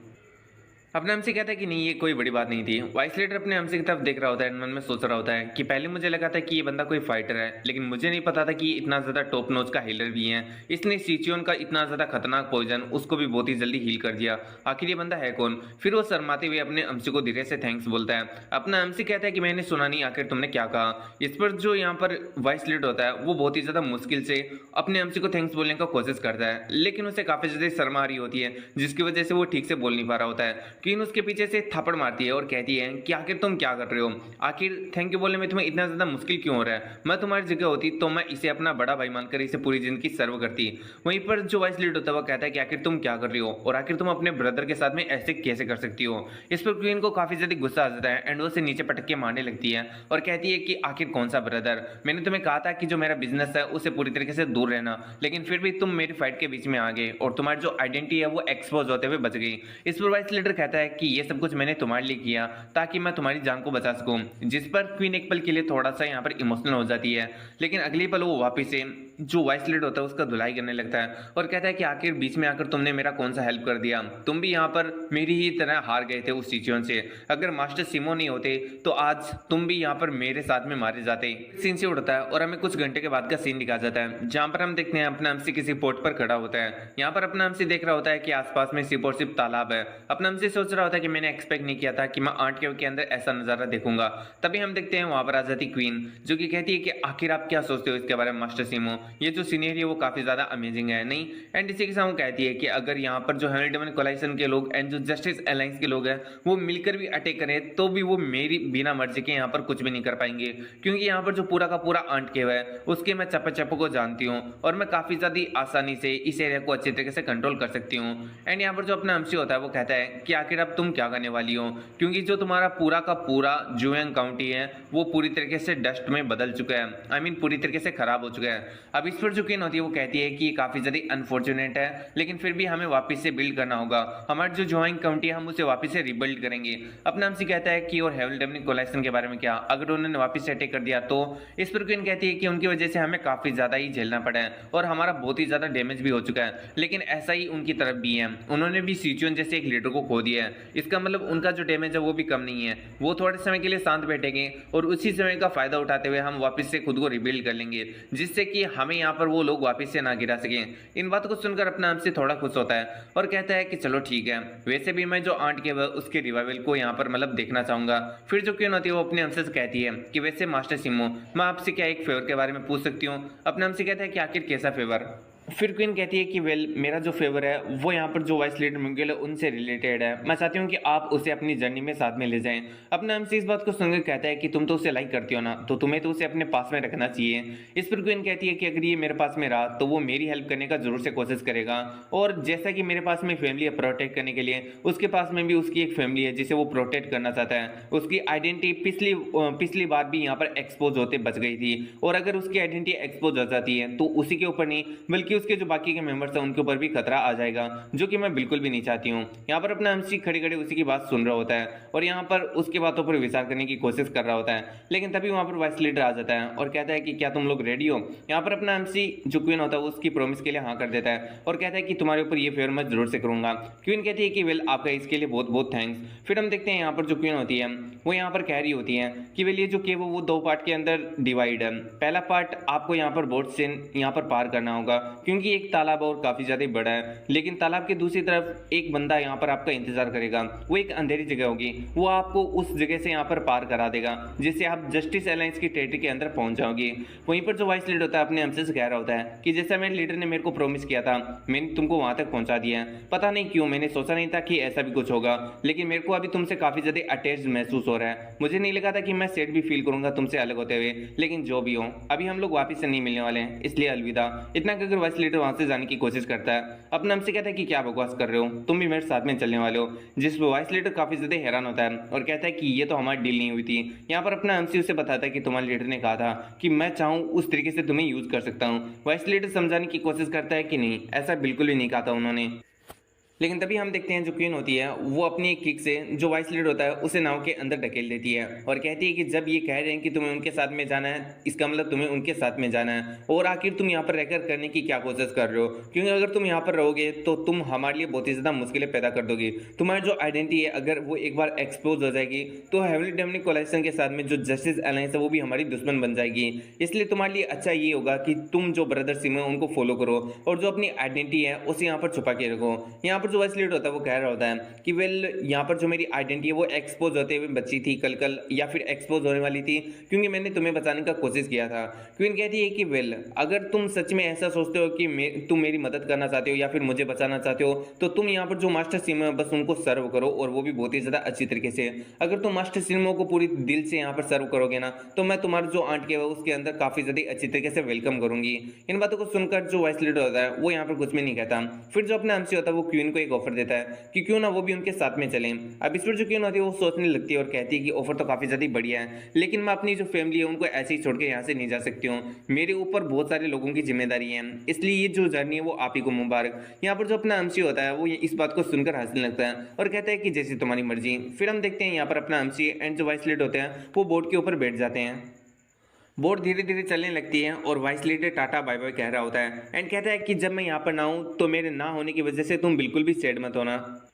Speaker 1: अपने हमसे कहता है कि नहीं ये कोई बड़ी बात नहीं थी। वाइस लीडर अपने हमसे की तरफ देख रहा होता है, मन में सोच रहा होता है कि पहले मुझे लगा था कि ये बंदा कोई फाइटर है, लेकिन मुझे नहीं पता था कि ये इतना ज़्यादा टॉप नोच का हीलर भी है। इसने सिचियोन का इतना ज़्यादा खतरनाक पॉइजन उसको भी बहुत ही जल्दी हील कर दिया। आखिर ये बंदा है कौन? फिर वो शर्माते हुए अपने अमसी को धीरे से थैंक्स बोलता है। अपना अमसी कहता है कि मैंने सुना नहीं, आखिर तुमने क्या कहा? इस पर जो यहाँ पर वाइस लीडर होता है वो बहुत ही ज़्यादा मुश्किल से अपने अमसी को थैंक्स बोलने का कोशिश करता है, लेकिन उसे काफ़ी ज़्यादा शर्म आ रही होती है जिसकी वजह से वो ठीक से बोल नहीं पा रहा होता है। क्वीन उसके पीछे से थप्पड़ मारती है और कहती है कि आखिर तुम क्या कर रहे हो? आखिर थैंक यू बोलने में तुम्हें इतना ज़्यादा मुश्किल क्यों हो रहा है? मैं तुम्हारी जगह होती तो मैं इसे अपना बड़ा भाई मानकर इसे पूरी जिंदगी सर्व करती। वहीं पर जो वाइस लीडर होता है वो कहता है कि आखिर तुम क्या कर रही हो और आखिर तुम अपने ब्रदर के साथ में ऐसे कैसे कर सकती हो? इस पर क्वीन को काफ़ी ज़्यादा गुस्सा आ जाता है एंड वो उसे नीचे पटक के मारने लगती है और कहती है कि आखिर कौन सा ब्रदर? मैंने तुम्हें कहा था कि जो मेरा बिजनेस है उसे पूरी तरीके से दूर रहना, लेकिन फिर भी तुम मेरी फाइट के बीच में आ गए और तुम्हारी जो आइडेंटिटी है वो एक्सपोज होते हुए बच गई। इस पर वाइस लीडर कहता है कि ये सब कुछ मैंने तुम्हारे लिए किया ताकि मैं तुम्हारी जान को बचा सकूं। जिस पर क्वीन एक पल के लिए थोड़ा सा यहाँ पर इमोशनल हो जाती है, लेकिन अगली पल वो वापस से जो वाइस लीडर होता है उसका धुलाई करने लगता है और कहता है कि आखिर बीच में आकर तुमने मेरा कौन सा हेल्प कर दिया? तुम भी यहाँ पर मेरी ही तरह हार गए थे उस सिचुएशन से। अगर मास्टर सिमो नहीं होते तो आज तुम भी यहाँ पर मेरे साथ में मारे जाते। सीन से उड़ता है और हमें कुछ घंटे के बाद का सीन दिखा जाता है जहाँ पर हम देखते हैं अपना हमसे किसी पोर्ट पर खड़ा होता है। यहाँ पर अपना हमसे देख रहा होता है कि आसपास में सिर्फ और सिर्फ तालाब है। अपना हमसे सोच रहा होता है कि मैंने एक्सपेक्ट नहीं किया था कि मैं आर्ट के अंदर ऐसा नजारा देखूंगा। तभी हम देखते हैं वहां पर आ जाती क्वीन जो कि कहती है कि आखिर आप क्या सोचते हो इसके बारे में मास्टर सिमो? ये जो सीनियर है वो काफी ज्यादा अमेजिंग है नहीं? एंड इसी के साथ वो कहती है कि अगर यहाँ पर जो हैमिल्टन कोलाइसन के लोग एंड जो जस्टिस अलायंस के लोग हैं वो मिलकर भी अटैक करें तो भी वो मेरी बिना मर्जी के यहाँ पर कुछ भी नहीं कर पाएंगे, क्योंकि यहाँ पर जो पूरा का पूरा आंट केव है उसके मैं चप्पे चप्पे को जानती हूँ और मैं काफी ज्यादा आसानी से इस एरिया को अच्छे तरीके से कंट्रोल कर सकती हूँ। एंड यहाँ पर जो अपना एमसी होता है वो कहता है कि आखिर अब तुम क्या करने वाली हो, क्योंकि जो तुम्हारा पूरा का पूरा जुएंग काउंटी है वो पूरी तरीके से डस्ट में बदल चुका है। आई मीन पूरी तरीके से खराब हो चुका है। अब इस पर जो क्वीन होती है वो कहती है कि काफी ज्यादा अनफॉर्चुनेट है, लेकिन फिर भी हमें वापस से बिल्ड करना होगा। हमारी जो जुएंग काउंटी है हम उसे वापस से रिबिल्ड करेंगे। अपना हमसे कहता है कि और हैमिल्टन कोलाइसन के बारे में क्या, अगर उन्होंने वापस से अटैक कर दिया तो? इस पर क्वीन कहती है कि उनकी वजह से हमें काफी ज्यादा ही झेलना पड़ा है और हमारा बहुत ही ज्यादा डैमेज भी हो चुका है, लेकिन ऐसा ही उनकी तरफ भी है। उन्होंने भी सिचुएशन जैसे एक लीडर को खो दिया है। इसका मतलब उनका जो डैमेज है वो भी कम नहीं है। वो थोड़े समय के लिए शांत बैठेंगे और उसी समय का फायदा उठाते हुए हम वापस से खुद को रिबिल्ड कर लेंगे, जिससे कि हमें यहाँ पर वो लोग वापस से ना गिरा सकें। इन बातों को सुनकर अपना हमसे थोड़ा खुश होता है और कहता है कि चलो ठीक है, वैसे भी मैं जो आंट के उसके रिवाइवल को यहाँ पर मतलब देखना चाहूंगा। फिर जो क्वीन होती है वो अपने हमसे कहती है कि वैसे मास्टर सिमो मैं आपसे क्या एक फेवर के बारे में पूछ सकती हूँ? अपने हमसे कहता है कि आखिर कैसा फेवर? फिर क्वीन कहती है कि वेल मेरा जो फेवर है वो यहाँ पर जो वाइस लीडर मिंगेल है उनसे रिलेटेड है। मैं चाहती हूँ कि आप उसे अपनी जर्नी में साथ में ले जाएं। अपने हमसे इस बात को सुनकर कहता है कि तुम तो उसे लाइक करती हो ना, तो तुम्हें तो उसे अपने पास में रखना चाहिए। इस पर क्वीन कहती है कि अगर ये मेरे पास में रहा तो वो मेरी हेल्प करने का जरूर से कोशिश करेगा, और जैसा कि मेरे पास में फैमिली है प्रोटेक्ट करने के लिए, उसके पास में भी उसकी एक फैमिली है जिसे वो प्रोटेक्ट करना चाहता है। उसकी आइडेंटिटी पिछली बार भी यहाँ पर एक्सपोज होते बच गई थी, और अगर उसकी आइडेंटिटी एक्सपोज हो जाती है तो उसी के ऊपर नहीं बल्कि उसके जो बाकी के मेंबर्स हैं उनके ऊपर भी खतरा आ जाएगा, जो कि मैं बिल्कुल भी नहीं चाहती हूँ। यहाँ पर अपना एमसी खड़े खड़े उसी की बात सुन रहा होता है और यहाँ पर उसकी बातों पर विचार करने की कोशिश कर रहा होता है, लेकिन तभी वहाँ पर वाइस लीडर आ जाता है और कहता है कि क्या तुम लोग रेडी हो? यहाँ पर अपना एमसी जो क्वीन होता है उसकी प्रॉमिस के लिए हाँ कर देता है और कहता है कि तुम्हारे ऊपर ये फेवर मैं जरूर से करूंगा। क्वीन कहती है कि वेल आपका इसके लिए बहुत बहुत थैंक्स। फिर हम देखते हैं यहाँ पर जो क्वीन होती है वो यहाँ पर कह रही होती हैं कि वेल ये जो केव है वो दो पार्ट के अंदर डिवाइड है। पहला पार्ट आपको यहाँ पर बोट से यहाँ पर पार करना होगा क्योंकि एक तालाब और काफ़ी ज़्यादा बड़ा है, लेकिन तालाब के दूसरी तरफ एक बंदा यहाँ पर आपका इंतजार करेगा। वो एक अंधेरी जगह होगी, वो आपको उस जगह से यहाँ पर पार करा देगा जिससे आप जस्टिस अलायंस की टेरिटरी के अंदर पहुंच जाओगे। वहीं पर जो वाइस लीडर होता है अपने हमसे कह रहा होता है कि जैसा मेरे लीडर ने मेरे को प्रॉमिस किया था मैंने तुमको वहां तक पहुंचा दिया है। पता नहीं क्यों मैंने सोचा नहीं था कि ऐसा भी कुछ होगा, लेकिन मेरे को अभी तुमसे काफ़ी ज़्यादा अटैच्ड महसूस हो रहा है। मुझे नहीं लगा था कि मैं सेट भी फील करूंगा तुमसे अलग होते हुए, लेकिन जो भी हो अभी हम लोग वापस से नहीं मिलने वाले हैं, इसलिए अलविदा। इतना कहकर वाइस लीडर वहां से जाने की कोशिश करता है। अपना हमसे कहता है कि क्या बकवास कर रहे हो, तुम भी मेरे साथ में चलने वाले हो। जिस पर वाइस लीडर काफ़ी ज़्यादा हैरान होता है और कहता है कि ये तो हमारी डील नहीं हुई थी। यहाँ पर अपना हमसे उसे बताता है कि तुम्हारे लीडर ने कहा था कि मैं चाहूँ उस तरीके से तुम्हें यूज़ कर सकता हूँ। वाइस लीडर समझाने की कोशिश करता है कि नहीं, ऐसा बिल्कुल भी नहीं कहा था उन्होंने। लेकिन तभी हम देखते हैं जो क्वीन होती है वो अपनी एक किक से जो वाइस लीडर होता है उसे नाव के अंदर ढकेल देती है और कहती है कि जब ये कह रहे हैं कि तुम्हें उनके साथ में जाना है, इसका मतलब तुम्हें उनके साथ में जाना है। और आखिर तुम यहाँ पर रहकर करने की क्या कोशिश कर रहे हो, क्योंकि अगर तुम यहाँ पर रहोगे तो तुम हमारे लिए बहुत ही ज़्यादा मुश्किलें पैदा कर दोगे। तुम्हारी जो आइडेंटिटी है अगर वो एक बार एक्सपोज हो जाएगी तो हेवनली डेमनिक कोलिशन के साथ में जो जस्टिस अलायंस है वो भी हमारी दुश्मन बन जाएगी। इसलिए तुम्हारे लिए अच्छा ये होगा कि तुम जो ब्रदर सिम है उनको फॉलो करो और जो अपनी आइडेंटिटी है उसे यहाँ पर छुपा के रखो। यहाँ पर जो वाइस लीडर होता है वो कह रहा होता है कि वेल यहाँ पर जो मेरी आइडेंटिटी है वो एक्सपोज होते हुए बची थी कल या फिर एक्सपोज होने वाली थी क्योंकि मैंने तुम्हें बचाने का कोशिश किया था। क्वीन कहती है कि वेल अगर तुम सच में ऐसा सोचते हो कि तुम मेरी मदद करना चाहते हो या फिर मुझे बचाना चाहते हो तो तुम यहाँ पर जो मास्टर सिम है बस उनको सर्व करो और वो भी बहुत ही ज़्यादा अच्छी तरीके से। अगर तुम मास्टर सिमों को पूरी दिल से यहाँ पर सर्व करोगे ना तो मैं तुम्हारा जो आंट के उसके अंदर काफ़ी ज़्यादा अच्छी तरीके से वेलकम करूंगी। इन बातों को सुनकर जो वाइस लीडर होता है वो यहाँ पर कुछ भी नहीं कहता। फिर जो अपने हमसे होता है वो क्वीन को एक ऑफर देता है कि क्यों ना वो भी उनके साथ में चलें। अब इस पर जो क्वीन होती है वो सोचने लगती है और कहती है कि ऑफर तो काफ़ी ज़्यादा बढ़िया है, लेकिन मैं अपनी जो फैमिली है उनको ऐसे ही छोड़ के यहाँ से नहीं जा सकती हूँ। मेरे ऊपर बहुत सारे लोगों की जिम्मेदारी है, इसलिए ये जो जर्नी है वो आप ही को मुबारक। यहाँ पर जो अपना एमसी होता है वो इस बात को सुनकर हंसने लगता है और कहता है कि जैसी तुम्हारी मर्जी। फिर हम देखते हैं यहाँ पर अपना एमसी एंड जो वाइस लीडर होते हैं वो बोट के ऊपर बैठ जाते हैं। बोट धीरे धीरे चलने लगती है और vice leader tata bye bye कह रहा होता है एंड कहता है कि जब मैं यहाँ पर ना हूँ तो मेरे ना होने की वजह से तुम बिल्कुल भी सैड मत होना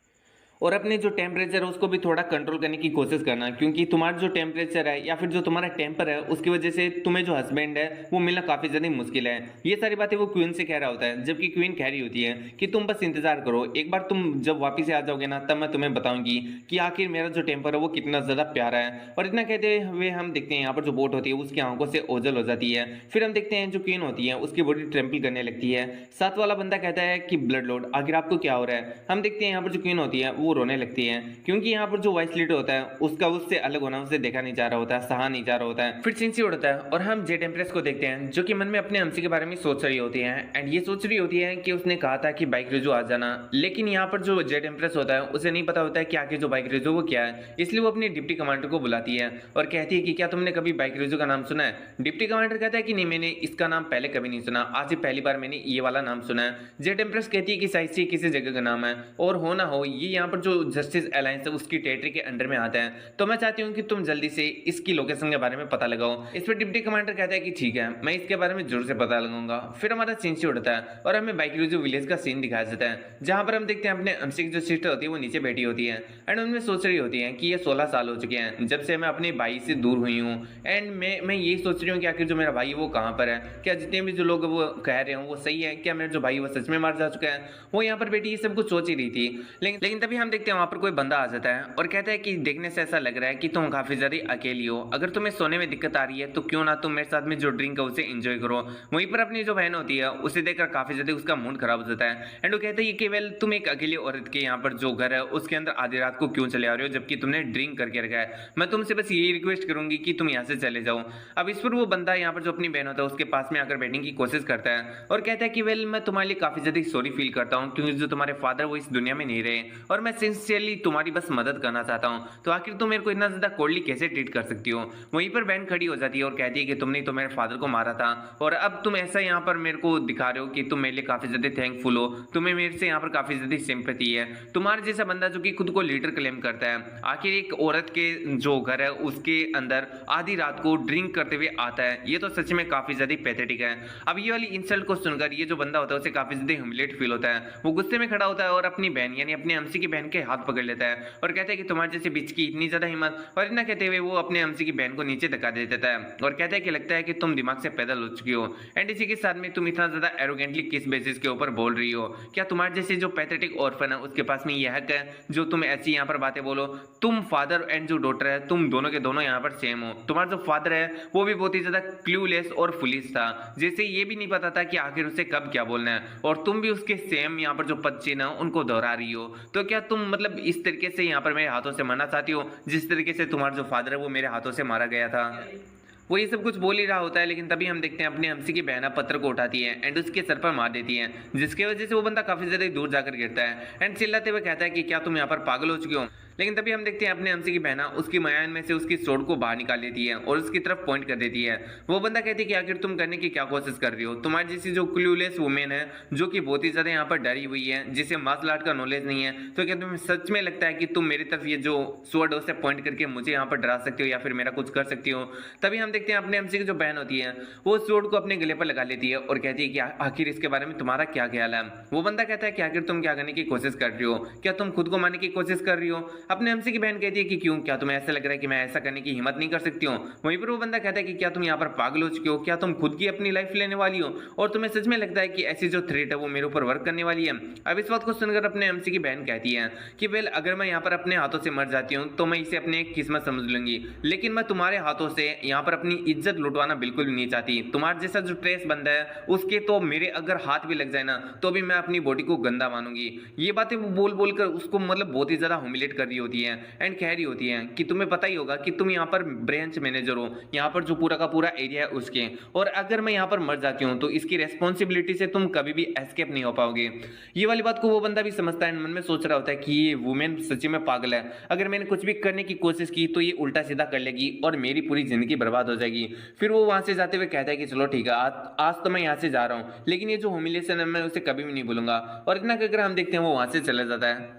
Speaker 1: और अपने जो टेम्परेचर है उसको भी थोड़ा कंट्रोल करने की कोशिश करना, क्योंकि तुम्हारा जो टेम्परेचर है या फिर जो तुम्हारा टेम्पर है उसकी वजह से तुम्हें जो हस्बैंड है वो मिलना काफ़ी ज़्यादा मुश्किल है। ये सारी बातें वो क्वीन से कह रहा होता है, जबकि क्वीन कह रही होती है कि तुम बस इंतजार करो, एक बार तुम जब वापस से आ जाओगे ना तब मैं तुम्हें बताऊंगी कि आखिर मेरा जो टेम्पर है वो कितना ज़्यादा प्यारा है। और इतना कहते हुए हम देखते हैं यहाँ पर जो बोट होती है उसकी आंखों से ओझल हो जाती है। फिर हम देखते हैं जो क्वीन होती है उसकी बॉडी ट्रेम्पल करने लगती है। साथ वाला बंदा कहता है कि ब्लड लॉर्ड आखिर आपको क्या हो रहा है। हम देखते हैं यहाँ पर जो क्वीन होती है वो रोने लगती है क्योंकि यहाँ पर जो वाइस लीडर होता है उसका उससे अलग होना उसे देखा नहीं जा रहा होता है, सहा नहीं जा रहा होता है। फिर सिंसी उड़ता है और हम जेट एम्प्रेस को देखते हैं जो कि मन में अपने हमसी के बारे में सोच रही होती है एंड ये सोच रही होती है कि उसने कहा था कि बाइक रेजो आ जाना, लेकिन यहाँ पर जो जेट एम्प्रेस होता है उसे नहीं पता होता है कि आखिर जो बाइक रेजो वो क्या है। इसलिए वो अपने डिप्टी कमांडर को बुलाती है और कहती है कि क्या तुमने कभी बाइक रेजो का नाम सुना है। डिप्टी कमांडर कहता है कि नहीं, मैंने इसका नाम पहले कभी नहीं सुना, आज ही पहली बार मैंने ये वाला नाम सुना है। जेट एम्प्रेस कहती है कि शायद से किसी जगह का नाम है और हो ना हो ये यहाँ पर जो जस्टिस अलायंस है उसकी टेरिटरी के अंडर में आता है, तो मैं चाहती हूँ कि तुम जल्दी से इसकी लोकेशन के बारे में पता लगाओ। इस पर डिप्टी कमांडर कहता है कि ठीक है, मैं इसके बारे में जरूर से पता लगाऊंगा। फिर हमारा सीन से उड़ता है और हमें बाइक रेजो विलेज का सीन दिखाया जाता है जहां पर हम देखते हैं अपने हमसी की जो सिस्टर होती है वो नीचे बैठी होती है एंड उनमें सोच रही होती है कि ये 16 साल हो चुके हैं जब से मैं अपने भाई से दूर हुई हूँ एंड मैं यही सोच रही हूँ कि आखिर जो मेरा भाई है वो कहाँ पर है, क्या जितने भी जो लोग वो कह रहे हैं वो सही है, क्या मेरा जो भाई वो सच में मार जा चुका है। वो यहाँ पर बैठी ये सब कुछ सोच ही रही थी, लेकिन तभी हम देखते हैं वहाँ पर कोई बंदा आ जाता है और कहता है कि देखने से ऐसा लग रहा है कि तुम काफी ज्यादा अकेली हो, अगर तुम्हें सोने में दिक्कत आ रही है तो क्यों ना तुम मेरे साथ में जो ड्रिंक है उसे एंजॉय करो। वहीं पर अपनी जो बहन होती है उसे देखकर काफी ज्यादा उसका मूड खराब हो जाता है एंड वो कहता है कि वेल तुम एक अकेली औरत के यहाँ पर जो घर है उसके अंदर आधी रात को क्यों चले आ रहे हो जबकि तुमने ड्रिंक करके रखा है, मैं तुमसे बस यही रिक्वेस्ट करूंगी कि तुम यहाँ से चले जाओ। अब इस पर वो बंदा यहाँ पर जो अपनी बहन होता है उसके पास में आकर बैठने की कोशिश करता है और कहता है कि वेल मैं तुम्हारे लिए काफी ज्यादा सॉरी फील करता हूँ क्योंकि जो तुम्हारे फादर वो इस दुनिया में नहीं रहे और मैं सिंसियरली तुम्हारी बस मदद करना चाहता हूँ, तो आखिर तुम मेरे को इतना ज्यादा कोल्डली कैसे ट्रीट कर सकती हो। वहीं पर बहन खड़ी हो जाती है और कहती है कि तुमने तो मेरे फादर को मारा था और अब तुम ऐसा यहाँ पर मेरे को दिखा रहे हो कि तुम मेरे लिए काफी ज्यादा थैंकफुल हो, तुम्हें मेरे से यहाँ पर काफी ज्यादा सिंपैथी है। तुम्हारे जैसा बंदा जो कि खुद को लीडर क्लेम करता है आखिर एक औरत के जो घर है उसके अंदर आधी रात को ड्रिंक करते हुए आता है, ये तो सच में काफी ज्यादा पैथेटिक है। अब ये वाली इंसल्ट को सुनकर ये जो बंदा होता है उसे काफी ज्यादा ह्यूमिलेट फील होता है, वो गुस्से में खड़ा होता है और अपनी बहन यानी अपने हमसी की बहन के हाथ पकड़ लेता है और कहता है कि तुम्हारे जैसे बीच की इतनी ज्यादा हिम्मत, और इतना कहते हुए वो अपने अमसी की बहन को नीचे धक्का दे देता है और कहता है कि लगता है कि तुम दिमाग से पैदल हो चुकी हो, एंड इसी के साथ में तुम इतना ज्यादा एरोगेंटली किस बेसिस के ऊपर बोल रही हो? क्या तुम्हारे जैसे जो पैथेटिक ऑर्फन है उसके पास में यह हक है जो तुम ऐसी यहाँ पर बातें बोलो? तुम फादर एंड जो डॉटर है तुम दोनों के दोनों यहाँ पर सेम हो। तुम्हारा जो फादर है वो भी बहुत ही ज्यादा क्लूलेस और फुलिश था, जैसे ये भी नहीं पता था कि आखिर उसे कब क्या बोलना है, और तुम भी उसके सेम यहाँ पर जो पद चिन्ह है उनको दोहरा रही हो। तो क्या तुम मतलब इस तरीके से यहाँ पर मेरे हाथों से मरना चाहती हो जिस तरीके से तुम्हारा जो फादर है वो मेरे हाथों से मारा गया था? वो ये सब कुछ बोल ही रहा होता है, लेकिन तभी हम देखते हैं अपने हमसी की बहना पत्थर को उठाती है एंड उसके सर पर मार देती है, जिसकी वजह से वो बंदा काफी ज्यादा दूर जाकर गिरता है एंड चिल्लाते हुए कहता है कि क्या तुम यहाँ पर पागल हो चुके हो? लेकिन तभी हम देखते हैं अपने हमसी की बहना उसकी मयान में से उसकी स्वॉर्ड को बाहर निकाल देती है और उसकी तरफ पॉइंट कर देती है। वो बंदा कहती है कि आखिर तुम करने की क्या कोशिश कर रही हो? तुम्हारी जैसी जो क्लूलेस वुमेन है जो कि बहुत ही ज्यादा यहाँ पर डरी हुई है, जिसे मार्शल आर्ट का नॉलेज नहीं है, तो क्या तुम्हें सच में लगता है कि तुम मेरी तरफ ये जो स्वॉर्ड है उसे पॉइंट करके मुझे यहाँ पर डरा सकती हो या फिर मेरा कुछ कर सकती हो? तभी हम देखते हैं अपने हमसी की जो बहन होती है वो स्वॉर्ड को अपने गले पर लगा लेती है और कहती है कि आखिर इसके बारे में तुम्हारा क्या ख्याल है? वो बंदा कहता है कि आखिर तुम क्या करने की कोशिश कर रही हो? क्या तुम खुद को मारने की कोशिश कर रही हो? अपने हमसी की बहन कहती है कि क्यों, क्या तुम्हें ऐसा लग रहा है कि मैं ऐसा करने की हिम्मत नहीं कर सकती हूँ? वहीं पर वो बंदा कहता है कि क्या तुम यहाँ पर पागल हो चुके हो? क्या तुम खुद की अपनी लाइफ लेने वाली हो और तुम्हें सच में लगता है कि ऐसी जो थ्रेट है वो मेरे ऊपर वर्क करने वाली है? अब इस बात को सुनकर अपने हमसी की बहन कहती है कि वेल, अगर मैं यहाँ पर अपने हाथों से मर जाती हूँ तो मैं इसे अपने एक किस्मत समझ लूंगी, लेकिन मैं तुम्हारे हाथों से यहाँ पर अपनी इज्जत लुटवाना बिल्कुल भी नहीं चाहती। तुम्हारे जैसा जो ट्रेस बंदा है उसके तो मेरे अगर हाथ भी लग जाए ना तो भी मैं अपनी बॉडी को गंदा मानूंगी। ये बातें वो बोल बोल कर उसको मतलब बहुत ही ज्यादा ह्यूमिलेट कर रही होती है एंड कह रही होती है कि तुम्हें पता ही होगा कि तुम यहाँ पर ब्रांच मैनेजर हो, यहाँ पर जो पूरा का पूरा एरिया है उसके, और अगर मैं यहाँ पर मर जाती हूँ तो इसकी रेस्पॉन्सिबिलिटी से तुम कभी भी एस्केप नहीं हो पाओगे। ये वाली बात को वो बंदा भी समझता है, मन में सोच रहा होता है कि ये वुमेन सच्ची में पागल है, अगर मैंने कुछ भी करने की कोशिश की तो ये उल्टा सीधा कर लेगी और मेरी पूरी जिंदगी बर्बाद हो जाएगी। फिर वो वहां से जाते हुए कहता है कि चलो ठीक है, आज तो मैं यहाँ से जा रहा हूँ, लेकिन ये जो ह्यूमिलिएशन है मैं उसे कभी भी नहीं भूलूंगा। और इतना कहकर हम देखते हैं वो वहां से चला जाता है।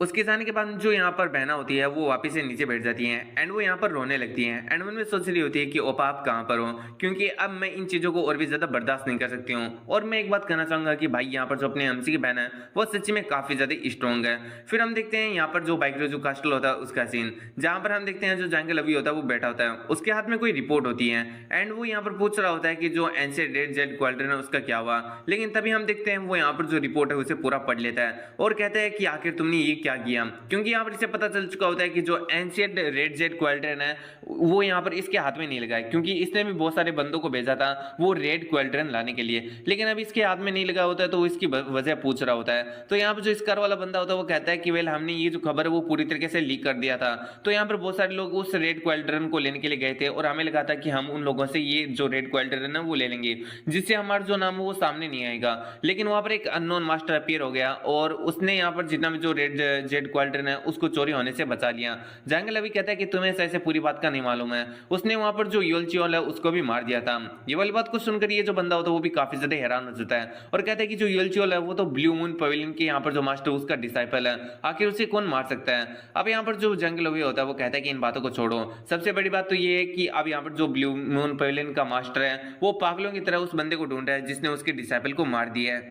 Speaker 1: उसके जाने के बाद जो यहाँ पर बहना होती है वो वापस से नीचे बैठ जाती हैं एंड वो यहाँ पर रोने लगती हैं एंड मन में सोच रही होती है कि ओपा आप कहाँ पर हो, क्योंकि अब मैं इन चीज़ों को और भी ज़्यादा बर्दाश्त नहीं कर सकती हूँ। और मैं एक बात कहना चाहूँगा कि भाई यहाँ पर जो अपने हमसी की बहन है वो सच्ची में काफ़ी ज़्यादा स्ट्रॉन्ग है। फिर हम देखते हैं यहाँ पर जो बाइक कास्टल होता है उसका सीन, जहाँ पर हम देखते हैं जो जंगल अभी होता है वो बैठा होता है, उसके हाथ में कोई रिपोर्ट होती है एंड वो यहाँ पर पूछ रहा होता है कि जो एनसीएंट रेड जेड क्वाड्रेंट है उसका क्या हुआ। लेकिन तभी हम देखते हैं वो यहाँ पर जो रिपोर्ट है उसे पूरा पढ़ लेता है और कहता है कि आखिर तुमने ये क्या किया, क्योंकि यहाँ पर इसे पता चल चुका होता है कि जो एंशिएंट रेड जेड क्वाड्रेंट है वो यहाँ पर इसके हाथ में नहीं लगा है, क्योंकि इसने भी बहुत सारे बंदों को भेजा था वो रेड क्वाड्रेंट लाने के लिए, लेकिन अब इसके हाथ में नहीं लगा होता है तो वो इसकी वजह पूछ रहा होता है। तो यहाँ पर जो इसकार वाला बंदा होता है वो कहता है कि वेल, हमने ये जो खबर है वो पूरी तरीके से लीक कर दिया था। तो यहाँ पर बहुत सारे लोग उस रेड क्वाड्रेंट को लेने के लिए गए थे और हमें लगा था कि हम उन लोगों से ये जो रेड क्वाड्रेंट है वो ले लेंगे, जिससे हमारा जो नाम है वो सामने नहीं आएगा। लेकिन वहां पर एक अननोन मास्टर अपीयर हो गया और उसने यहाँ पर जितना भी जो रेड जेड क्वाड्रेंट है उसको चोरी होने से बचा लिया। जंगल अभी कहता है कि तुम्हें ऐसे पूरी बात का नहीं मालूम है, उसने वहां पर जो योलचियोल है उसको भी मार दिया था। ये वाली बात को सुनकर ये जो बंदा होता है वो भी काफी ज्यादा हैरान हो जाता है और कहता है कि जो योलचियोल है वो तो ब्लू मून पवेलियन के यहाँ पर जो मास्टर उसका डिसाइपल है, आखिर उसे कौन मार सकता है। अब यहाँ पर जो जंगल अभी होता है वो कहता है कि इन बातों को छोड़ो, सबसे बड़ी बात तो ये है कि अब यहाँ पर जो ब्लू मून पवेलियन का मास्टर है वो पागलों की तरह उस बंदे को ढूंढ रहा है जिसने उसके डिसाइपल को मार दिया है।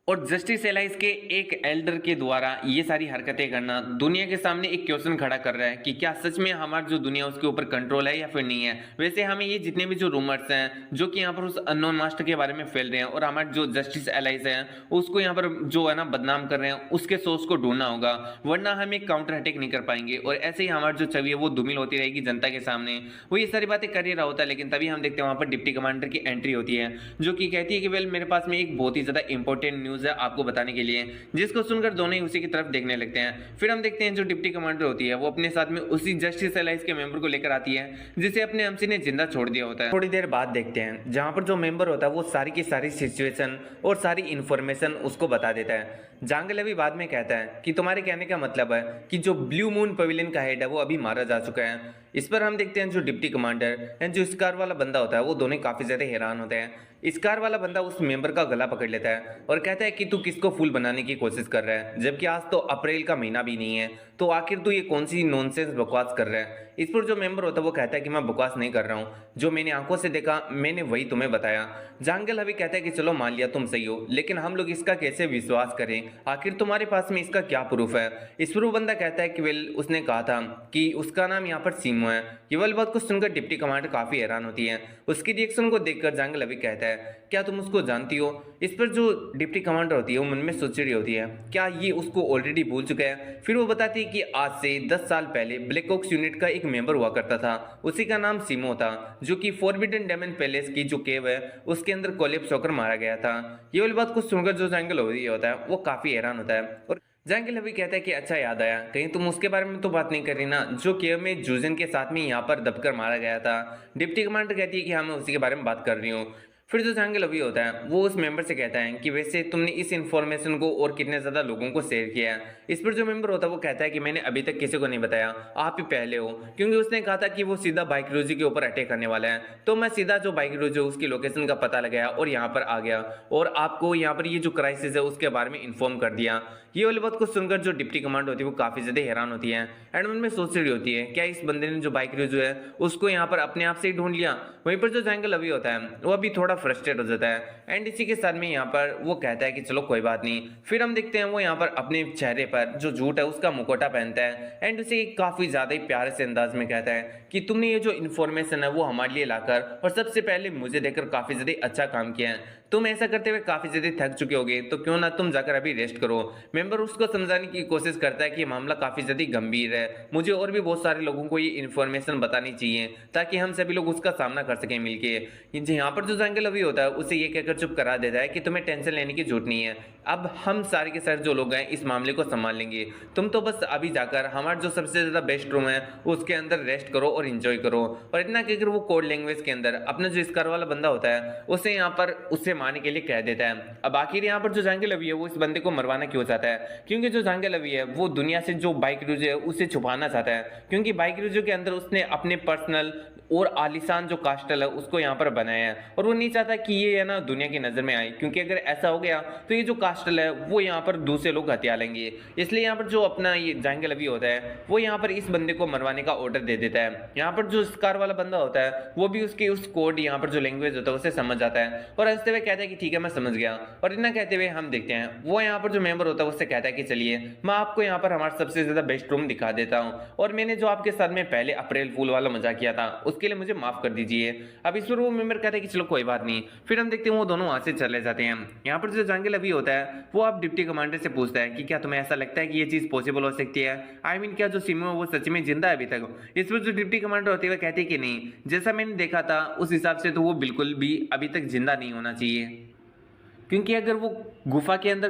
Speaker 1: और जस्टिस एलाइस के एक एल्डर के द्वारा ये सारी हरकतें करना दुनिया के सामने एक क्वेश्चन खड़ा कर रहा है कि क्या सच में हमारी जो दुनिया उसके ऊपर कंट्रोल है या फिर नहीं है। वैसे हमें ये जितने भी जो रूमर्स हैं जो कि यहाँ पर उस अननोन मास्टर के बारे में फैल रहे हैं और हमारे जो जस्टिस एलाइस है उसको यहाँ पर जो है ना बदनाम कर रहे हैं, उसके सोर्स को ढूंढना होगा, वरना हम एक काउंटर अटैक नहीं कर पाएंगे और ऐसे ही हमारी जो छवि है वो धूमिल होती रहेगी जनता के सामने। वो ये सारी बातें कर ही रहा होता है, लेकिन तभी हम देखते हैं वहां पर डिप्टी कमांडर की एंट्री होती है जो कि कहती है कि वेल, मेरे पास में एक बहुत ही ज्यादा इंपॉर्टेंट न्यूज है आपको बताने के लिए, जिसको सुनकर दोनों ही उसी की तरफ देखने लगते हैं। फिर हम देखते हैं जो डिप्टी कमांडर होती है वो अपने साथ में उसी जस्टिस एलाइस के मेंबर को लेकर आती है जिसे अपने हमसी ने जिंदा छोड़ दिया होता है। थोड़ी देर बाद देखते हैं जहां पर जो मेंबर होता है वो सारी की सारी सिचुएशन और सारी इंफॉर्मेशन उसको बता देता है। जांगल अभी बाद में कहता है कि तुम्हारे कहने का मतलब है कि जो ब्लू मून पवेलियन का हेड है वो अभी मारा जा चुका है। इस पर हम देखते हैं जो डिप्टी कमांडर एंड जो स्कार वाला बंदा होता है वो दोनों काफी ज्यादा हैरान होते हैं। स्कार वाला बंदा उस मेंबर का गला पकड़ लेता है और कहता है कि तू किसको फूल बनाने की कोशिश कर रहा है, जबकि आज तो अप्रैल का महीना भी नहीं है, तो आखिर तू ये कौन सी नॉनसेंस बकवास कर रहा है। इस पर जो मेंबर होता है वो कहता है कि मैं बकवास नहीं कर रहा हूँ, जो मैंने आंखों से देखा मैंने वही तुम्हें बताया। जांगल अभी कहता है कि चलो मान लिया तुम सही हो, लेकिन हम लोग इसका कैसे विश्वास करें आखिर तुम्हारे पास में इसका क्या प्रूफ है? इस पर वो बंदा कहता है कि वेल उसने कहा था कि उसका नाम यहाँ पर सीमो है। ये वाली बात को सुनकर डिप्टी कमांडर काफी हैरान होती है। उसकी रिएक्शन को देखकर जंग लवी कहता है क्या तुम उसको जानती हो? इस पर जो डिप्टी कमांडर होती है वो मन में सोच रही होती है क्या ये उसको ऑलरेडी भूल चुका है। फिर वो बताती है कि आज से 10 साल पहले ब्लैक ऑक्स यूनिट का एक मेंबर हुआ करता था, उसी का नाम सीमो था, जो कि फॉरबिडन डेमन पैलेस की जो केव है उसके अंदर कोलेप्स होकर मारा गया था। ये वाली बात को सुनकर जो जंगल होता है वो काफी हैरान होता है और जंगल अभी कहता है कि अच्छा याद आया, कहीं तुम उसके बारे में तो बात नहीं कर रही ना जो केव में जूजन के साथ में यहाँ पर दबकर मारा गया था। डिप्टी कमांडर कहती है कि हाँ मैं उसी के बारे में बात कर रही हूँ। फिर जो जंगल अभी होता है वो उस मेंबर से कहता है कि वैसे तुमने इस इन्फॉर्मेशन को और कितने ज्यादा लोगों को शेयर किया है। इस पर जो मेंबर होता है वो कहता है कि मैंने अभी तक किसी को नहीं बताया, आप ही पहले हो, क्योंकि उसने कहा था कि वो सीधा बाइक रोजी के ऊपर अटैक करने वाला है। तो मैं सीधा जो बाइक रोजी है उसकी लोकेशन का पता लगाया और यहाँ पर आ गया और आपको यहाँ पर ये जो क्राइसिस है उसके बारे में इन्फॉर्म कर दिया। ये वाली बात को सुनकर जो डिप्टी कमांडर होती है वो काफी ज्यादा हैरान होती है एंड मन में सोच रही होती है क्या इस बंदे ने जो बाइक रोजू है उसको यहाँ पर अपने आप से ही ढूंढ लिया। वहीं पर जो जंगल अभी होता है वो अभी थोड़ा फ्रस्ट्रेट हो जाता है एंड इसी के साथ में यहाँ पर वो कहता है कि चलो कोई बात नहीं। फिर हम देखते हैं वो यहाँ पर अपने चेहरे पर जो झूठ है उसका मुखौटा पहनता है एंड उसे काफी ज्यादा ही प्यारे से अंदाज में कहता है कि तुमने ये जो इन्फॉर्मेशन है वो हमारे लिए लाकर और सबसे पहले मुझे देकर काफी ज्यादा अच्छा काम किया है। तुम ऐसा करते हुए काफी ज्यादा थक चुके होगे तो क्यों ना तुम जाकर अभी रेस्ट करो। मेंबर उसको समझाने की कोशिश करता है कि मामला काफी ज्यादा गंभीर है, मुझे और भी बहुत सारे लोगों को ये इन्फॉर्मेशन बतानी चाहिए ताकि हम सभी लोग उसका सामना कर सकें मिलके। यहाँ पर जो जंगल अभी होता है उसे ये कहकर चुप करा देता है कि तुम्हें टेंशन लेने की जरूरत नहीं है, अब हम सारे के सारे जो लोग हैं इस मामले को संभाल लेंगे, तुम तो बस अभी जाकर हमारा जो सबसे ज्यादा बेस्ट रूम है उसके अंदर रेस्ट करो और इंजॉय करो। और इतना कहकर वो कोड लैंग्वेज के अंदर अपना जो स्कार वाला बंदा होता है उसे यहाँ पर उससे मारने के लिए कह देता है। अब आखिर यहाँ पर जो जंगल अभी है वो इस बंदे को मरवाना क्यों चाहता है, क्योंकि जो जंगल अभी है वो दुनिया से जो बाइक रूजो है उसे छुपाना चाहता है, क्योंकि बाइक रूजो के अंदर उसने अपने पर्सनल और आलिशान जो कास्टल है उसको यहाँ पर बनाया है और वो नहीं चाहता कि ये है ना दुनिया की नजर में आए, क्योंकि अगर ऐसा हो गया तो ये जो कास्टल है वो यहाँ पर दूसरे लोग हथिया लेंगे। इसलिए यहाँ पर जो अपना ये जंगल अभी होता है वो यहाँ पर इस बंदे को मरवाने का ऑर्डर दे देता है। यहाँ पर जो स्कार वाला बंदा होता है वो भी उसके उस कोड यहाँ पर जो लैंग्वेज होता है उसे समझ आता है और हंसते हुए कहता है कि ठीक है मैं समझ गया। और इतना कहते हुए हम देखते हैं वो यहाँ पर जो मेंबर होता है उससे कहता है कि चलिए मैं आपको यहाँ पर हमारा सबसे ज्यादा बेस्ट रूम दिखा देता हूँ और मैंने जो आपके साथ में पहले अप्रैल फूल वाला मजाक किया था उसके लिए मुझे माफ कर दीजिए। अब इस पर वो मेंबर कहता है कि चलो कोई बात नहीं। फिर हम देखते हैं वो दोनों वहां से चले जाते हैं। यहाँ पर जो जंगल अभी होता है वो आप डिप्टी कमांडर से पूछता है कि क्या तुम्हें ऐसा लगता है कि ये चीज पॉसिबल हो सकती है, आई मीन क्या जो सीमो है वो सच में जिंदा है अभी तक। इस पर जो डिप्टी कमांडर होते हैं कहते हैं कि नहीं, जैसा मैंने देखा था उस हिसाब से तो वो बिल्कुल भी अभी तक जिंदा नहीं होना चाहिए, क्योंकि अगर वो गुफा के अंदर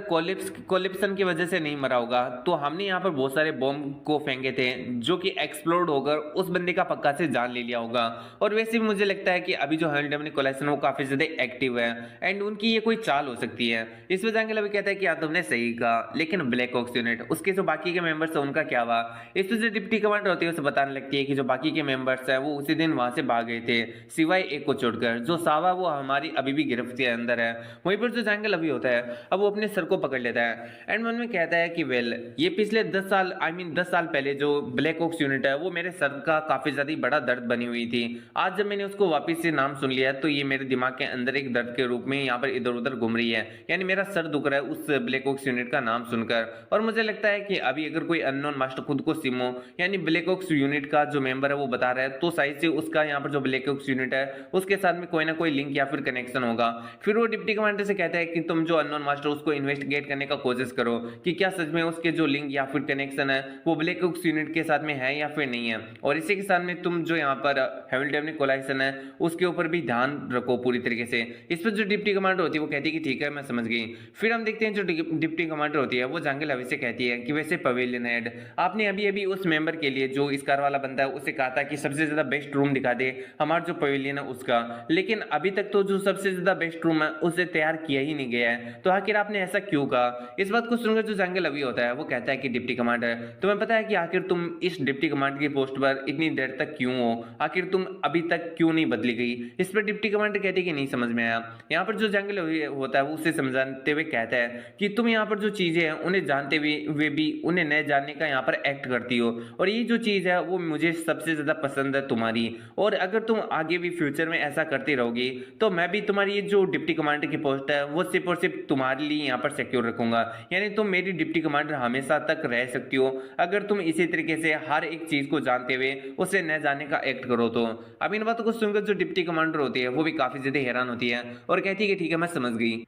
Speaker 1: कोलिप्सन की वजह से नहीं मरा होगा तो हमने यहाँ पर बहुत सारे बॉम्ब को फेंके थे जो कि एक्सप्लोड होकर उस बंदे का पक्का से जान ले लिया होगा। और वैसे भी मुझे लगता है कि अभी जो डेमनिक कोलिप्सन वो काफी ज्यादा एक्टिव है एंड उनकी ये कोई चाल हो सकती है। इस वजह के लिए कहता है कि हाँ तुमने सही कहा, लेकिन ब्लैक ऑक्स यूनिट उसके जो बाकी के मेंबर्स है उनका क्या हुआ। इस वजह डिप्टी कमांडर होती है उसे बताने लगती है कि जो बाकी के मेंबर्स है वो उसी दिन वहां से भाग गए थे सिवाय एक को छोड़कर, जो सावा वो हमारी अभी भी गिरफ्त के अंदर है। वहीं पर जो जंगल अभी होता है अब वो अपने सर को पकड़ लेता है एंड मन में कहता है कि वेल ये पिछले 10 साल 10 साल पहले जो ब्लैक ऑक्स यूनिट है वो मेरे सर का काफी ज्यादा बड़ा दर्द बनी हुई थी। आज जब मैंने उसको वापस से नाम सुन लिया तो ये मेरे दिमाग के अंदर एक दर्द के रूप में यहाँ पर इधर उधर घूम रही है, यानी मेरा सर दुख रहा है उस ब्लैक ऑक्स यूनिट का नाम सुनकर। और मुझे लगता है कि अभी अगर कोई अननोन मास्टर खुद को सिमो यानी ब्लैक ऑक्स यूनिट का जो मेंबर है वो बता रहा है तो शायद से उसका यहाँ पर जो ब्लैक ऑक्स यूनिट है उसके साथ में कोई ना कोई लिंक या फिर कनेक्शन होगा। फिर वो डिप्टी कमांडर से कहता है कि तुम जो अननोन मास्टर उसको इन्वेस्टिगेट करने का कोशिश करो कि क्या सच में उसके जो लिंक या फिर कनेक्शन है वो ब्लैक ऑक्स यूनिट के साथ में है या फिर नहीं है। और इसी के साथ में तुम जो यहाँ पर हेमिल्टन कोलाइसन है उसके ऊपर भी ध्यान रखो पूरी तरीके से। इस पर जो डिप्टी कमांडर होती है वो कहती है कि ठीक है मैं समझ गई। फिर हम देखते हैं जो डिप्टी कमांडर होती है वो जंगल अभी से कहती है कि वैसे पवेलियन हेड आपने अभी अभी उस मेंबर के लिए जो इस कार वाला बंदा है उसे कहा था कि सबसे ज्यादा बेस्ट रूम दिखा दे हमारा जो पवेलियन है उसका, लेकिन अभी तक तो जो सबसे ज्यादा बेस्ट रूम है उसे तैयार किया ही नहीं गया है, तो आखिर आपने ऐसा क्यों कहा। इस बात को सुनकर जो जंगल अभी होता है वो कहता है कि डिप्टी कमांडर तुम्हें पता है कि आखिर तुम इस डिप्टी कमांडर की पोस्ट पर इतनी देर तक क्यों हो, आखिर तुम अभी तक क्यों नहीं बदली गई। इस पर डिप्टी कमांडर कहते हैं कि नहीं समझ में आया। यहाँ पर जो जंगल होता है वो उसे समझाते हुए कहता है कि तुम यहाँ पर जो चीजें हैं उन्हें जानते हुए भी उन्हें न जानने का यहाँ पर एक्ट करती हो, और ये जो चीज है वो मुझे सबसे ज्यादा पसंद है तुम्हारी, और अगर तुम आगे भी फ्यूचर में ऐसा करती रहोगी तो मैं भी तुम्हारी ये जो डिप्टी कमांडर की पोस्ट है वो सिर्फ और सिर्फ तुम्हारे लिए यहाँ पर सिक्योर रखूंगा, यानी तुम मेरी डिप्टी कमांडर हमेशा तक रह सकती हो अगर तुम इसी तरीके से हर एक चीज को जानते हुए उसे न जाने का एक्ट करो तो। अब इन बातों को सुनकर जो डिप्टी कमांडर होती है वो भी काफी ज्यादा हैरान होती है और कहती है कि ठीक है, मैं समझ गई।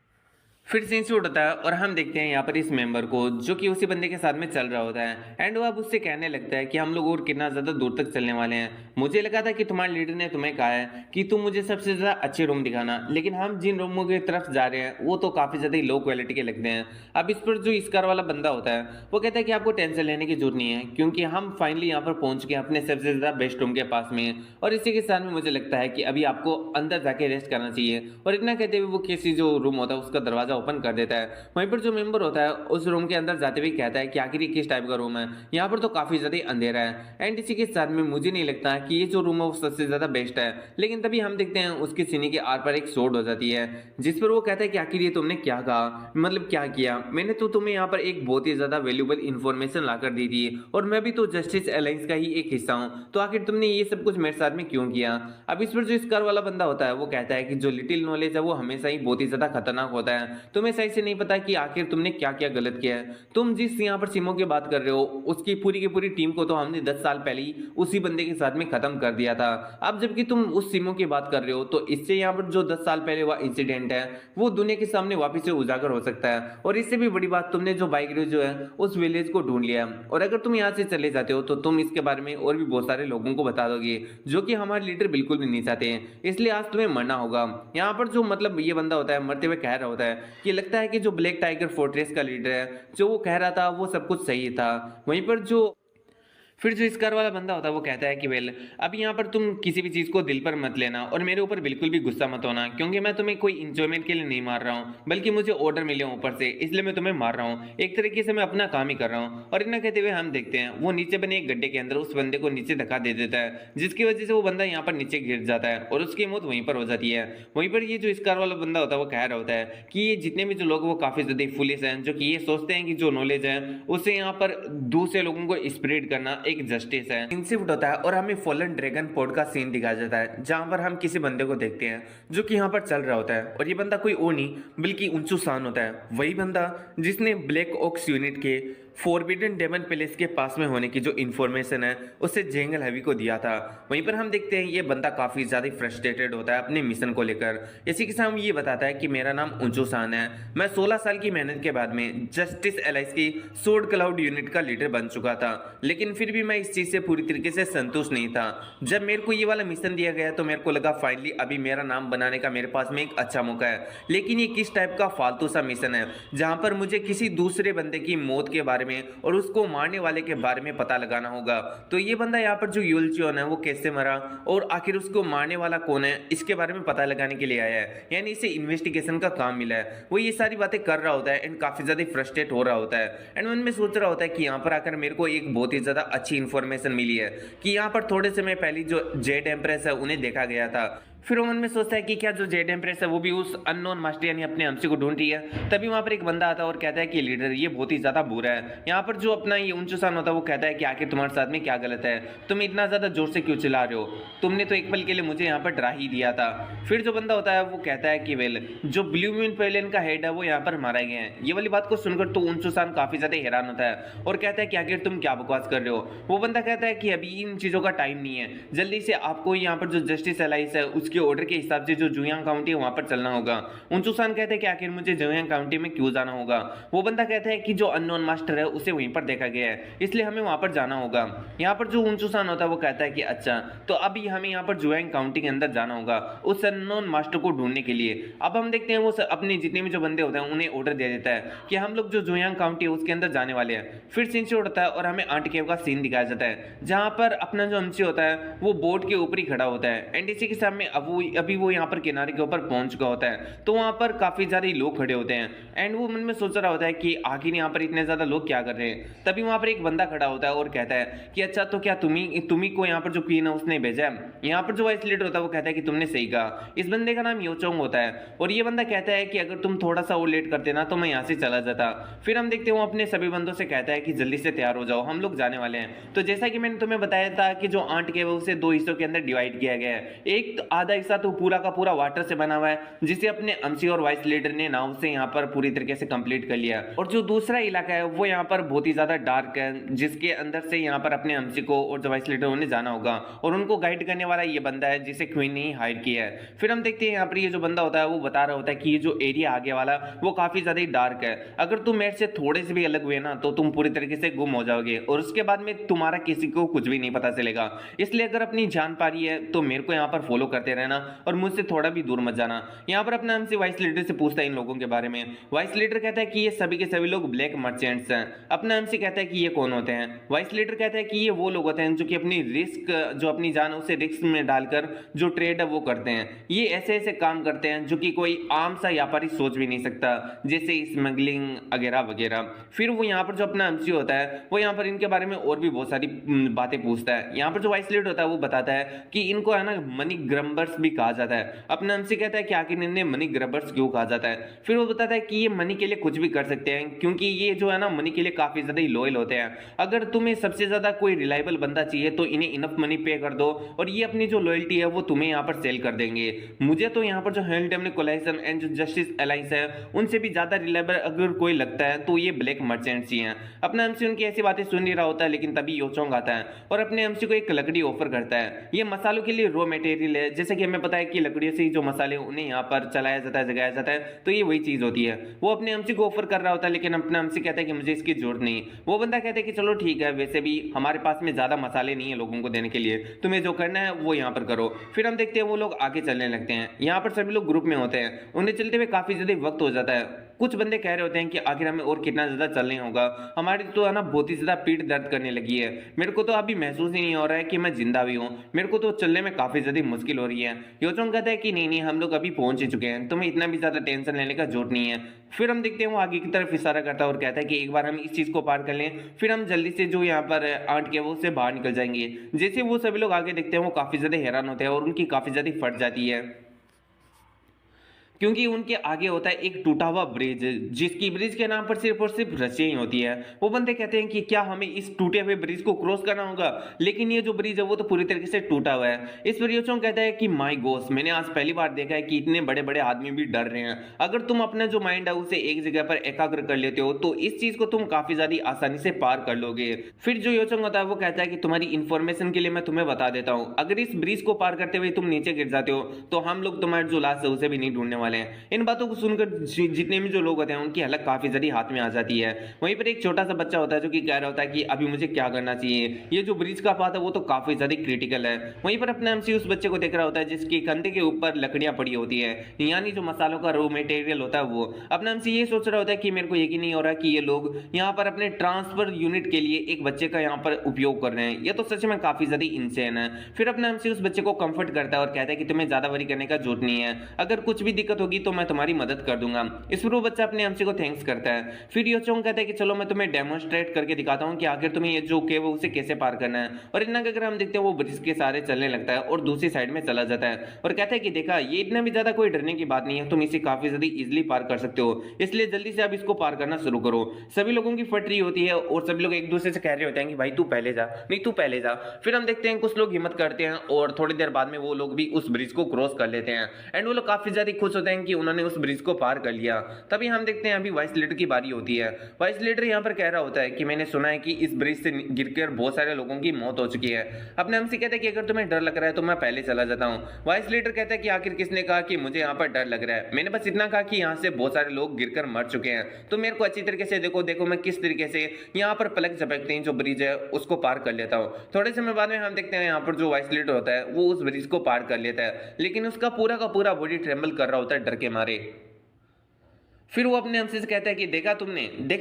Speaker 1: फिर सीन शूट होता है और हम देखते हैं यहाँ पर इस मेंबर को जो कि उसी बंदे के साथ में चल रहा होता है एंड वो अब उससे कहने लगता है कि हम लोग और कितना ज़्यादा दूर तक चलने वाले हैं। मुझे लगा था कि तुम्हारे लीडर ने तुम्हें कहा है कि तुम मुझे सबसे ज़्यादा अच्छे रूम दिखाना, लेकिन हम जिन रूमों की तरफ जा रहे हैं वो तो काफ़ी ज़्यादा ही लो क्वालिटी के लगते हैं। अब इस पर जो इसकार वाला बंदा होता है वो कहता है कि आपको टेंशन लेने की जरूरत नहीं है क्योंकि हम फाइनली यहाँ पर पहुंच गए अपने सबसे ज़्यादा बेस्ट रूम के पास में, और इसी के साथ में मुझे लगता है कि अभी आपको अंदर जाके रेस्ट करना चाहिए। और इतना कहते हुए वो किसी जो रूम होता है उसका दरवाजा ओपन कर देता है। वहीं पर जो मेंबर होता है उस रूम के अंदर जाते हुए कहता है कि आखिर ये किस टाइप का रूम है, यहाँ पर तो काफी ज्यादा अंधेरा है एंड इसी के साथ में मुझे नहीं लगता कि ये जो रूम है वो सबसे ज्यादा बेस्ट है। लेकिन तभी हम देखते हैं उसके सीने के आर पर एक शॉट हो जाती है जिस पर वो कहता है कि आखिर ये तुमने क्या कहा, मतलब क्या किया, मैंने तो तुम्हें यहाँ पर एक बहुत ही ज्यादा वैल्यूबल इंफॉर्मेशन लाकर दी थी और मैं भी तो जस्टिस अलायंस का ही एक हिस्सा हूँ, तो आखिर तुमने ये सब कुछ मेरे साथ में क्यों किया। अब इस पर जो स्कार वाला बंदा होता है वो कहता है कि जो लिटिल नॉलेज है वो हमेशा ही बहुत ही ज्यादा खतरनाक होता है, तुम्हें सही से नहीं पता कि आखिर तुमने क्या क्या गलत किया है। तुम जिस यहाँ पर सीमो की बात कर रहे हो उसकी पूरी की पूरी टीम को तो हमने 10 साल पहले ही उसी बंदे के साथ में खत्म कर दिया था। अब जबकि तुम उस सीमो की बात कर रहे हो तो इससे यहाँ पर जो 10 साल पहले हुआ इंसिडेंट है वो दुनिया के सामने वापस से उजागर हो सकता है। और इससे भी बड़ी बात, तुमने जो बाइक रेस जो है उस विलेज को ढूंढ लिया और अगर तुम यहाँ से चले जाते हो तो तुम इसके बारे में और भी बहुत सारे लोगों को बता दोगे जो कि हमारे लीडर बिल्कुल भी नहीं चाहते हैं, इसलिए आज तुम्हें मरना होगा। यहाँ पर जो मतलब ये बंदा होता है मरते हुए कह रहा होता है कि लगता है कि जो ब्लैक टाइगर फोर्ट्रेस का लीडर है जो वो कह रहा था वो सब कुछ सही था। वहीं पर जो फिर जो इस कार वाला बंदा होता है वो कहता है कि वेल अब यहाँ पर तुम किसी भी चीज़ को दिल पर मत लेना और मेरे ऊपर बिल्कुल भी गुस्सा मत होना क्योंकि मैं तुम्हें कोई इंजॉयमेंट के लिए नहीं मार रहा हूँ बल्कि मुझे ऑर्डर मिले ऊपर से, इसलिए मैं तुम्हें मार रहा हूँ, एक तरीके से मैं अपना काम ही कर रहा हूँ। और इतना कहते हुए हम देखते हैं वो नीचे बने एक गड्ढे के अंदर उस बंदे को नीचे धक्का दे देता है जिसकी वजह से वो बंदा यहाँ पर नीचे गिर जाता है और उसकी मौत वहीं पर हो जाती है। वहीं पर ये जो इस कार वाला बंदा होता है वो कह रहा होता है कि ये जितने भी जो लोग वो काफ़ी ज़्यादा फुलिश हैं जो कि ये सोचते हैं कि जो नॉलेज है उसे यहाँ पर दूसरे लोगों को स्प्रेड करना एक जस्टिस है। इंसिफ्ट होता है और हमें फॉलन ड्रैगन पोर्ट का सीन दिखाया जाता है जहां पर हम किसी बंदे को देखते हैं जो कि यहाँ पर चल रहा होता है और ये बंदा कोई और नहीं बल्कि उंचू सान होता है, वही बंदा जिसने ब्लैक ऑक्स यूनिट के फॉरबिडन डेमन पैलेस के पास में होने की जो इन्फॉर्मेशन है उसे जेंगल हवी को दिया था। वहीं पर हम देखते हैं ये बंदा काफ़ी ज़्यादा फ्रस्ट्रेटेड होता है अपने मिशन को लेकर। इसी के साथ ये बताता है कि मेरा नाम ऊंचो सान है, मैं 16 साल की मेहनत के बाद में जस्टिस एलाइस की सोर्ड क्लाउड यूनिट का लीडर बन चुका था, लेकिन फिर भी मैं इस चीज़ से पूरी तरीके से संतुष्ट नहीं था। जब मेरे को ये वाला मिशन दिया गया तो मेरे को लगा फाइनली अभी मेरा नाम बनाने का मेरे पास में एक अच्छा मौका है, लेकिन ये किस टाइप का फालतू सा मिशन है जहाँ पर मुझे किसी दूसरे बंदे की मौत के बारे में और उसको मारने वाले के बारे में पता लगाना होगा। तो ये बंदा यहाँ पर जो यूलचियोन है वो कैसे मरा और आखिर उसको मारने वाला कौन है इसके बारे में पता लगाने के लिए आया है, यानी इसे इन्वेस्टिगेशन का काम मिला है। वो ये सारी बातें कर रहा होता है एंड काफी ज्यादा फ्रस्ट्रेट हो रहा होता है एंड मन में सोच रहा होता है कि यहाँ पर आकर मेरे को एक बहुत ही ज्यादा अच्छी इंफॉर्मेशन मिली है कि यहाँ पर थोड़े समय पहले जो जेड एम्प्रेस है उन्हें देखा गया था। फिर वो मन में सोचता है कि क्या जो जेड एम्प्रेस है वो भी उस अननोन मास्टर यानी अपने हमसे को ढूंढ रही है। तभी वहां पर एक बंदा आता है और कहता है कि लीडर ये बहुत ही ज्यादा बुरा है। यहाँ पर जो अपना ये उंचुसान होता है वो कहता है कि आखिर तुम्हारे साथ में क्या गलत है, तुम इतना ज्यादा जोर से क्यों चिल्ला रहे हो, तुमने तो एक पल के लिए मुझे यहाँ पर डरा ही दिया था। फिर जो बंदा होता है वो कहता है कि वेल जो ब्लू मून पेवेलियन का हेड है वो यहाँ पर मारा गया है। ये वाली बात को सुनकर तो उंचुसान काफी ज्यादा हैरान होता है और कहता है कि आखिर तुम क्या बकवास कर रहे हो। वो बंदा कहता है कि अभी इन चीजों का टाइम नहीं है, जल्दी से आपको यहाँ पर जो जस्टिस एलाइस है उसके ऑर्डर के हिसाब से जो जुयांग काउंटी है वहां पर चलना होगा। उंचुसान कहते हैं कि आखिर मुझे जुयांग काउंटी में क्यों जाना होगा। वो बंदा कहता है कि जो अननोन मास्टर है उसे वहीं पर देखा गया है इसलिए हमें वहां पर जाना होगा। यहाँ पर जो उंचुसान होता है वो कहता है कि अच्छा तो अभी हमें यहाँ पर जुयांग काउंटी के अंदर जाना होगा उस अननोन मास्टर को ढूंढने के लिए। अब हम देखते हैं वो अपने जितने भी जो बंदे होते हैं उन्हें ऑर्डर दे देता है कि हम लोग जो जुयांग काउंटी है उसके अंदर जाने वाले हैं। फिर सीन से उड़ता है और हमें आंट केव का सीन दिखाया जाता है जहां पर अपना जो अमची होता है वो बोट के ऊपर ही खड़ा होता है एंड इसी के सामने अभी वो यहाँ पर किनारे के ऊपर पहुंच चुका होता है। तो वहां पर काफी सारे लोग खड़े होते हैं एंड वो मन में सोच रहा होता है कि आखिर यहाँ पर इतने ज्यादा लोग क्या कर रहे हैं। तभी वहां पर एक बंदा खड़ा होता है और कहता है कि अच्छा तो क्या तुम्ही को यहाँ पर जो क्वीन है उसने भेजा है। यहाँ पर जो वाइस लीडर होता है वो कहता है कि तुमने सही कहा, इस बंदे का नाम योचोंग होता है और ये बंदा कहता है कि अगर तुम थोड़ा सा और लेट करते ना तो मैं यहाँ से चला जाता। फिर हम देखते हैं वो अपने सभी बंदों से कहता है कि जल्दी से तैयार हो जाओ, हम लोग जाने वाले हैं। तो जैसा कि मैंने तुम्हें बताया था कि जो आंट के उसे दो हिस्सों के अंदर डिवाइड किया गया है, एक आधा हिस्सा तो पूरा का पूरा वाटर से बना हुआ है, जिसे अपने अमसी और वाइस लीडर ने नाव से यहाँ पर पूरी तरीके से कंप्लीट कर लिया। और जो दूसरा इलाका है वो यहाँ पर बहुत ही ज्यादा डार्क है, जिसके अंदर से यहाँ पर अपने अमसी को और जो वाइस लीडर उन्हें जाना होगा, और उनको गाइड करने वाला ये बंदा है जिसे क्वीन ने ही हायर किया है। फिर हम देखते हैं यहाँ पर ये जो बंदा होता है वो बता रहा होता है कि ये जो एरिया आगे वाला वो काफी ज्यादा ही डार्क है, अगर तुम मेरे से थोड़े से भी अलग हुए ना तो तुम पूरी तरीके से गुम हो जाओगे और उसके बाद में तुम्हारा किसी को कुछ भी नहीं पता चलेगा। इसलिए अगर अपनी जान पा रही है तो मेरे को यहाँ पर फॉलो करते रहना और मुझसे थोड़ा भी दूर मत जाना। यहाँ पर अपना हमसे वाइस लीडर से पूछता है इन लोगों के बारे में। वाइस लीडर कहता है कि ये सभी के सभी लोग ब्लैक मर्चेंट्स हैं। अपना हमसे कहता है कि ये कौन होते हैं। वाइस लीडर कहता है कि ये वो लोग होते हैं जो कि अपनी रिस्क जो अपनी जान है उसे रिस्क में डालकर जो ट्रेड है वो करते हैं। ये ऐसे ऐसे काम करते हैं जो कि कोई आम सा व्यापारी सोच भी नहीं सकता, जैसे स्मगलिंग वगैरह वगैरह। फिर वो यहाँ पर जो अपना एमसी होता है वो यहाँ पर इनके बारे में और भी बहुत सारी बातें पूछता है। यहाँ पर जो वाइस लीडर होता है वो बताता है कि इनको है ना मनी ग्रम्बर्स भी कहा जाता है। अपना एमसी कहता है कि आखिर इन्हें मनी ग्रबर्स क्यों कहा जाता है। फिर वो बताता है कि ये मनी के लिए कुछ भी कर सकते हैं, क्योंकि ये जो है ना मनी के लिए काफी ज्यादा ही लॉयल होते हैं। अगर तुम्हें सबसे ज्यादा कोई रिलायबल बंदा चाहिए तो इन्हें इनफ मनी पे कर दो और ये अपनी जो लॉयल्टी है वो तुम्हें यहाँ पर सेल कर देंगे। मुझे तो यहाँ पर जो हेल्ड कोलाइशन एंड जो जस्टिस अलायंस है उनसे भी ज्यादा रिलायबल अगर कोई लगता है तो ये ब्लैक मर्चेंट्स ही हैं। अपना एमसी उनकी ऐसी बातें सुन नहीं रहा होता है, लेकिन तभी योचोंग आता है और अपने एमसी को एक लकड़ी ऑफर करता है। ये मसालों के लिए रॉ मटेरियल है, जैसे कि हमें पता है कि लकड़ियों से ही जो मसाले उन्हें यहाँ पर चलाया जाता है, जगाया जाता है, तो ये वही चीज होती है। वो अपने एमसी को ऑफर कर रहा होता है, लेकिन अपना एमसी कहता है कि मुझे इसकी जरूरत नहीं। वो बंदा कहता है कि चलो ठीक है, वैसे भी हमारे पास में ज्यादा मसाले नहीं है लोगों को देने के लिए, तुम्हें जो करना है वो यहाँ पर करो। फिर हम देखते हैं वो लोग आगे चलने लगते हैं। यहाँ पर सभी लोग ग्रुप में होते हैं, उन्हें चलते हुए काफी ज्यादा वक्त हो जाता है। कुछ बंदे कह रहे होते हैं कि आखिर हमें और कितना ज्यादा चलने होगा, हमारी तो है ना बहुत ही ज्यादा पीठ दर्द करने लगी है, मेरे को तो अभी महसूस ही नहीं हो रहा है कि मैं जिंदा भी हूँ, मेरे को तो चलने में काफी ज्यादा मुश्किल हो रही है। योचोंग कहता है कि नहीं नहीं, हम लोग अभी पहुंच ही चुके हैं, तुम्हें इतना भी ज्यादा टेंशन लेने का जरूरत नहीं है। फिर हम देखते हैं वो आगे की तरफ इशारा करता है और कहता है कि एक बार हम इस चीज को पार कर लें, फिर हम जल्दी से जो यहाँ पर आंट के वो उससे बाहर निकल जाएंगे। जैसे वो सभी लोग आगे देखते हैं वो काफी ज्यादा हैरान होते हैं और उनकी काफी ज्यादा फट जाती है, क्योंकि उनके आगे होता है एक टूटा हुआ ब्रिज, जिसकी ब्रिज के नाम पर सिर्फ और सिर्फ रस्सियां ही होती है। वो बंदे कहते हैं कि क्या हमें इस टूटे हुए ब्रिज को क्रॉस करना होगा, लेकिन ये जो ब्रिज है वो तो पूरी तरीके से टूटा हुआ है। इस पर योचोंग कहता है कि माय गॉड, मैंने आज पहली बार देखा है कि इतने बड़े बड़े आदमी भी डर रहे हैं। अगर तुम अपना जो माइंड है उसे एक जगह पर एकाग्र कर लेते हो तो इस चीज को तुम काफी ज्यादा आसानी से पार कर लोगे। फिर जो योचोंग होता है वो कहता है कि तुम्हारी इंफॉर्मेशन के लिए मैं तुम्हें बता देता हूँ, अगर इस ब्रिज को पार करते हुए तुम नीचे गिर जाते हो तो हम लोग तुम्हारे जो लाश है उसे भी नहीं ढूंढने वाले हैं। इन बातों को सुनकर जितने भी जो लोग होते हैं उनकी हालत काफी ज्यादा हाथ में आ जाती है। वहीं पर एक छोटा सा बच्चा होता है जो कि कह रहा होता है कि अभी मुझे क्या करना चाहिए, ये जो ब्रिज का पाथ है वो तो काफी ज्यादा क्रिटिकल है। वहीं पर अपना एमसी उस बच्चे को देख रहा होता है जिसके कंधे के ऊपर लकड़ियां पड़ी होती है, यानी जो मसालों का रॉ मटेरियल होता है वो। अपना एमसी ये सोच रहा होता है कि मेरे को यकीन नहीं हो रहा कि ये लोग यहाँ पर अपने ट्रांसफर यूनिट के लिए एक बच्चे का यहाँ पर उपयोग कर रहे हैं, ये तो सच में काफी ज्यादा इंसेन है। फिर अपना एमसी उस बच्चे को कंफर्ट करता है और कहता है कि तुम्हें ज्यादा वरी करने का जरूरत नहीं है, अगर कुछ भी दिक्कत होगी तो मैं तुम्हारी मदद कर दूंगा। इस पर वो बच्चा अपने एमसी को थैंक्स करता है। फिर योचोंग कहता है कि चलो मैं तुम्हें डेमोन्स्ट्रेट करके दिखाता हूँ कि आखिर तुम्हें ये जो है वो उसे कैसे पार करना है। और इतना अगर हम देखते हैं वो ब्रिज के सहारे चलने लगता है और दूसरी साइड में चला जाता है और कहता है कि देखा, ये इतना भी ज्यादा कोई डरने की बात नहीं है, तुम इसे काफी ज्यादा इजिली पार कर सकते हो, इसलिए जल्दी से अब इसको पार करना शुरू करो। सभी लोगों की फट रही होती है और सभी लोग एक दूसरे से कह रहे होते हैं कि भाई तू पहले जा, नहीं तू पहले जा। फिर हम देखते हैं कुछ लोग हिम्मत करते हैं और थोड़ी देर बाद में वो लोग भी उस ब्रिज को क्रॉस कर लेते हैं एंड वो लोग काफी ज्यादा खुश होते हैं कि उन्होंने उस ब्रिज को पार कर लिया। तभी हम देखते हैं अभी वाइस लीडर की बारी होती है। वाइस लीडर यहाँ पर कह रहा होता है कि मैंने सुना है कि इस ब्रिज से गिरकर बहुत सारे लोगों की मौत हो चुकी है। अपने हमसे कहते हैं कि अगर तुम्हें डर लग रहा है तो मैं पहले चला जाता हूँ। वाइस लीडर कहता है कि आखिर किसने कहा कि मुझे यहाँ पर डर लग रहा है, मैंने बस इतना कहा कि यहाँ से बहुत सारे लोग गिरकर मर चुके हैं, तो मेरे को अच्छी तरीके से देखो, देखो मैं किस तरीके से यहाँ पर पलक झपकते हैं जो ब्रिज है उसको पार कर लेता हूँ। थोड़े समय बाद में हम देखते हैं यहाँ पर जो वाइस लीडर होता है वो उस ब्रिज को पार कर लेता है, लेकिन उसका पूरा का पूरा बॉडी ट्रेम्बल कर रहा होता है डर के मारे। फिर वो अपने हमसे से कहता है कि देखा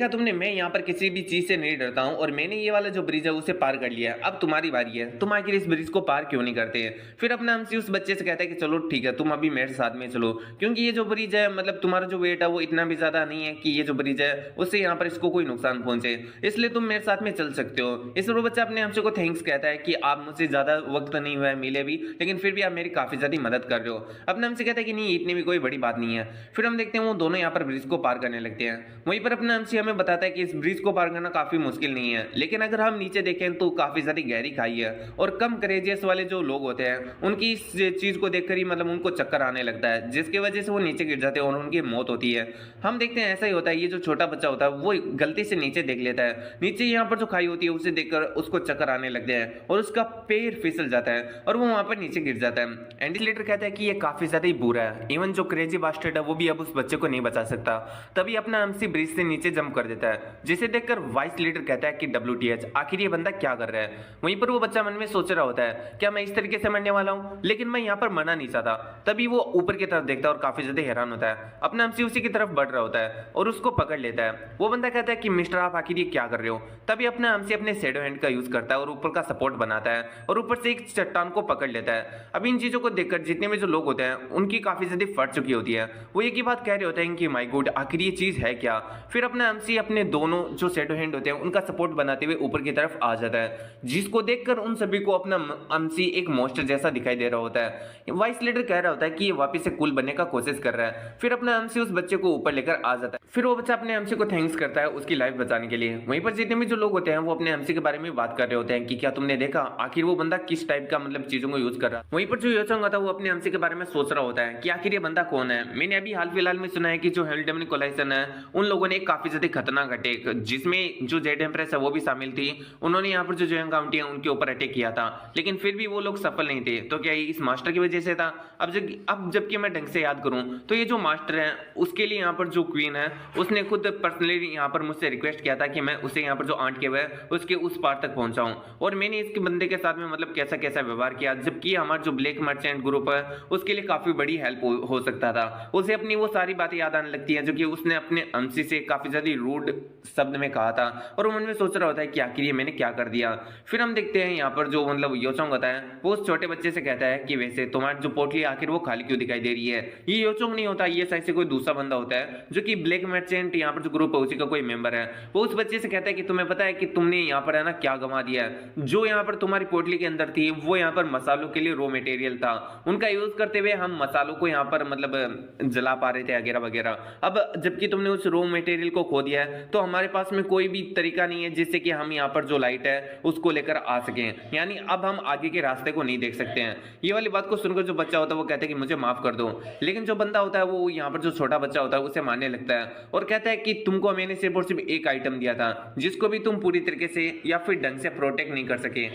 Speaker 1: तुमने मैं यहाँ पर किसी भी चीज से नहीं डरता हूँ और मैंने ये वाला जो ब्रिज है उसे पार कर लिया है, अब तुम्हारी बारी है, तुम आखिर इस ब्रिज को पार क्यों नहीं करते हैं। फिर अपना हमसे उस बच्चे से कहता है कि चलो ठीक है, तुम अभी मेरे साथ में चलो, क्योंकि ये जो ब्रिज है मतलब तुम्हारा जो वेट है वो इतना भी ज्यादा नहीं है कि ये जो ब्रिज है उससे यहाँ पर इसको कोई नुकसान पहुंचे, इसलिए तुम मेरे साथ में चल सकते हो। इस पर वो बच्चा अपने हमसे को थैंक्स कहता है कि आप मुझसे ज्यादा वक्त नहीं हुआ है मिले भी, लेकिन फिर भी आप मेरी काफी ज्यादा मदद कर रहे हो। अपने हमसे कहता है कि नहीं इतनी भी कोई बड़ी बात नहीं है। फिर हम देखते हैं वो दोनों यहाँ पर ब्रिज को पार करने लगते हैं। वहीं पर अपना एमसी हमें बताता है कि इस ब्रिज को पार करना काफी मुश्किल नहीं है, लेकिन अगर हम नीचे देखें तो काफी ज्यादा गहरी खाई है और कम करेजियस वाले जो लोग होते हैं उनकी इस चीज को देखकर ही मतलब उनको चक्कर आने लगता है, जिसकी वजह से वो नीचे गिर जाते हैं और उनकी मौत होती है। हम देखते हैं ऐसा ही होता है, ये जो छोटा बच्चा होता है वो गलती से नीचे देख लेता है, नीचे यहाँ पर जो खाई होती है उसे देखकर उसको चक्कर आने लगते हैं और उसका पैर फिसल जाता है और वो वहां पर नीचे गिर जाता है। एंडी कहता है कि ये काफी ज्यादा ही बुरा है, इवन जो क्रेजी बास्टर्ड है वो भी अब उस बच्चे को नहीं बचा सकता। तभी अपना एमसी ब्रिज से नीचे जंप कर देता है, जिसे देखकर वाइस लीडर कहता है कि WTH, आखिर ये बंदा क्या कर रहा है। वहीं पर वो बच्चा मन में सोच रहा होता है, क्या मैं इस तरीके से मरने वाला हूं, लेकिन मैं यहाँ पर मरना नहीं चाहता। तभी वो ऊपर की तरफ देखता है और काफी ज्यादा हैरान होता है। अपना एमसी उसी की तरफ बढ़ रहा होता है और उसको पकड़ लेता है। वो बंदा कहता है कि मिस्टर आप आखिर ये क्या कर रहे हो। तभी अपना एमसी अपने शैडो हैंड का यूज करता है और ऊपर का सपोर्ट बनाता है और ऊपर से एक चट्टान को पकड़ लेता है। अब इन चीजों को देखकर जितने भी जो लोग होते हैं उनकी काफी ज्यादा फट चुकी होती है। वो एक ही बात कह रहे होते हैं कि माय गॉड, आखिर ये चीज है क्या। फिर अपना एमसी अपने दोनों जो शैडो हैंड होते हैं उनका सपोर्ट बनाते हुए ऊपर की तरफ आ जाता है, जिसको देखकर उन सभी को अपना एमसी एक मॉन्स्टर जैसा दिखाई दे रहा होता है। वाइस लीडर कह रहा होता है कि ये वापस से कूल बनने का कोशिश कर रहा है। फिर अपना एमसी उस बच्चे को ऊपर लेकर आ जाता है। फिर वो बच्चा अपने एमसी को थैंक्स करता है उसकी लाइफ बचाने के लिए। वहीं पर जितने भी जो लोग होते हैं वो अपने एमसी के बारे में बात कर रहे होते हैं कि क्या तुमने देखा आखिर वो बंदा किस टाइप का मतलब चीजों को यूज कर रहा है। वहीं पर जो योचंग होता है वो अपने एमसी के बारे में सोच रहा होता है कि आखिर ये बंदा कौन है। मैंने अभी हाल फिलहाल में सुना है कि जो हेल्डेमन कोलाइसन है उन लोगों ने एक काफी ज्यादा खतरनाक अटैक, जिसमें जो जेड एम्प्रेस है वो भी शामिल थी, उन्होंने यहाँ पर जो जोयांग काउंटी है उनके ऊपर अटैक किया था, लेकिन फिर भी वो लोग सफल नहीं थे। तो क्या ये इस मास्टर की वजह से था। अब जबकि मैं ढंग से याद करूं तो ये जो मास्टर है उसके लिए यहाँ पर जो क्वीन है उसने खुद पर्सनली यहाँ पर मुझसे रिक्वेस्ट किया था कि मैं उसे यहाँ पर जो आंट के है उसके उस पार तक पहुंचाऊं, और मैंने इसके बंदे के साथ में मतलब कैसा कैसा व्यवहार किया, जबकि हमारा जो ब्लैक मर्चेंट ग्रुप है उसके लिए काफी बड़ी हेल्प हो सकता था। उसे अपनी वो सारी बातें याद आने लगती है जो कि उसने अपने एमसी से काफी ज्यादा रूड शब्द में कहा था, और वो मन में सोच रहा होता है कि आखिर ये मैंने क्या कर दिया। फिर हम देखते हैं यहाँ पर जो मतलब योचोंग होता है वो उस छोटे बच्चे से कहता है कि वैसे तुम्हारी जो पोटली आखिर वो खाली क्यों दिखाई दे रही है। ये योचोंग नहीं होता, ये शायद से कोई दूसरा बंदा होता है जो कि ब्लैक मर्चेंट यहाँ पर जो ग्रुप है उसी का कोई मेंबर है। वो उस बच्चे से कहता है कि तुम्हें पता है कि तुमने यहाँ पर है ना क्या गंवा दिया है। जो यहाँ पर तुम्हारी पोटली के अंदर थी वो यहाँ पर मसालों के लिए रॉ मटेरियल था, उनका यूज करते हुए हम मसालों को यहाँ पर मतलब जला पा रहे थे वगैरह वगैरह। अब जबकि तुमने उस रॉ मटेरियल को खो दिया है तो हमारे पास में कोई भी तरीका नहीं है जिससे कि हम यहाँ पर जो लाइट है उसको लेकर आ सकें, यानी अब हम आगे के रास्ते को नहीं देख सकते हैं। ये वाली बात को सुनकर जो बच्चा होता है वो कहता है कि मुझे माफ कर दो, लेकिन जो बंदा होता है वो यहाँ पर जो छोटा बच्चा होता है उसे मारने लगता है और कहता है कि तुमको मैंने सिर्फ और सिर्फ एक आइटम दिया था जिसको भी तुम पूरी तरीके से या फिर ढंग से प्रोटेक्ट नहीं कर सके।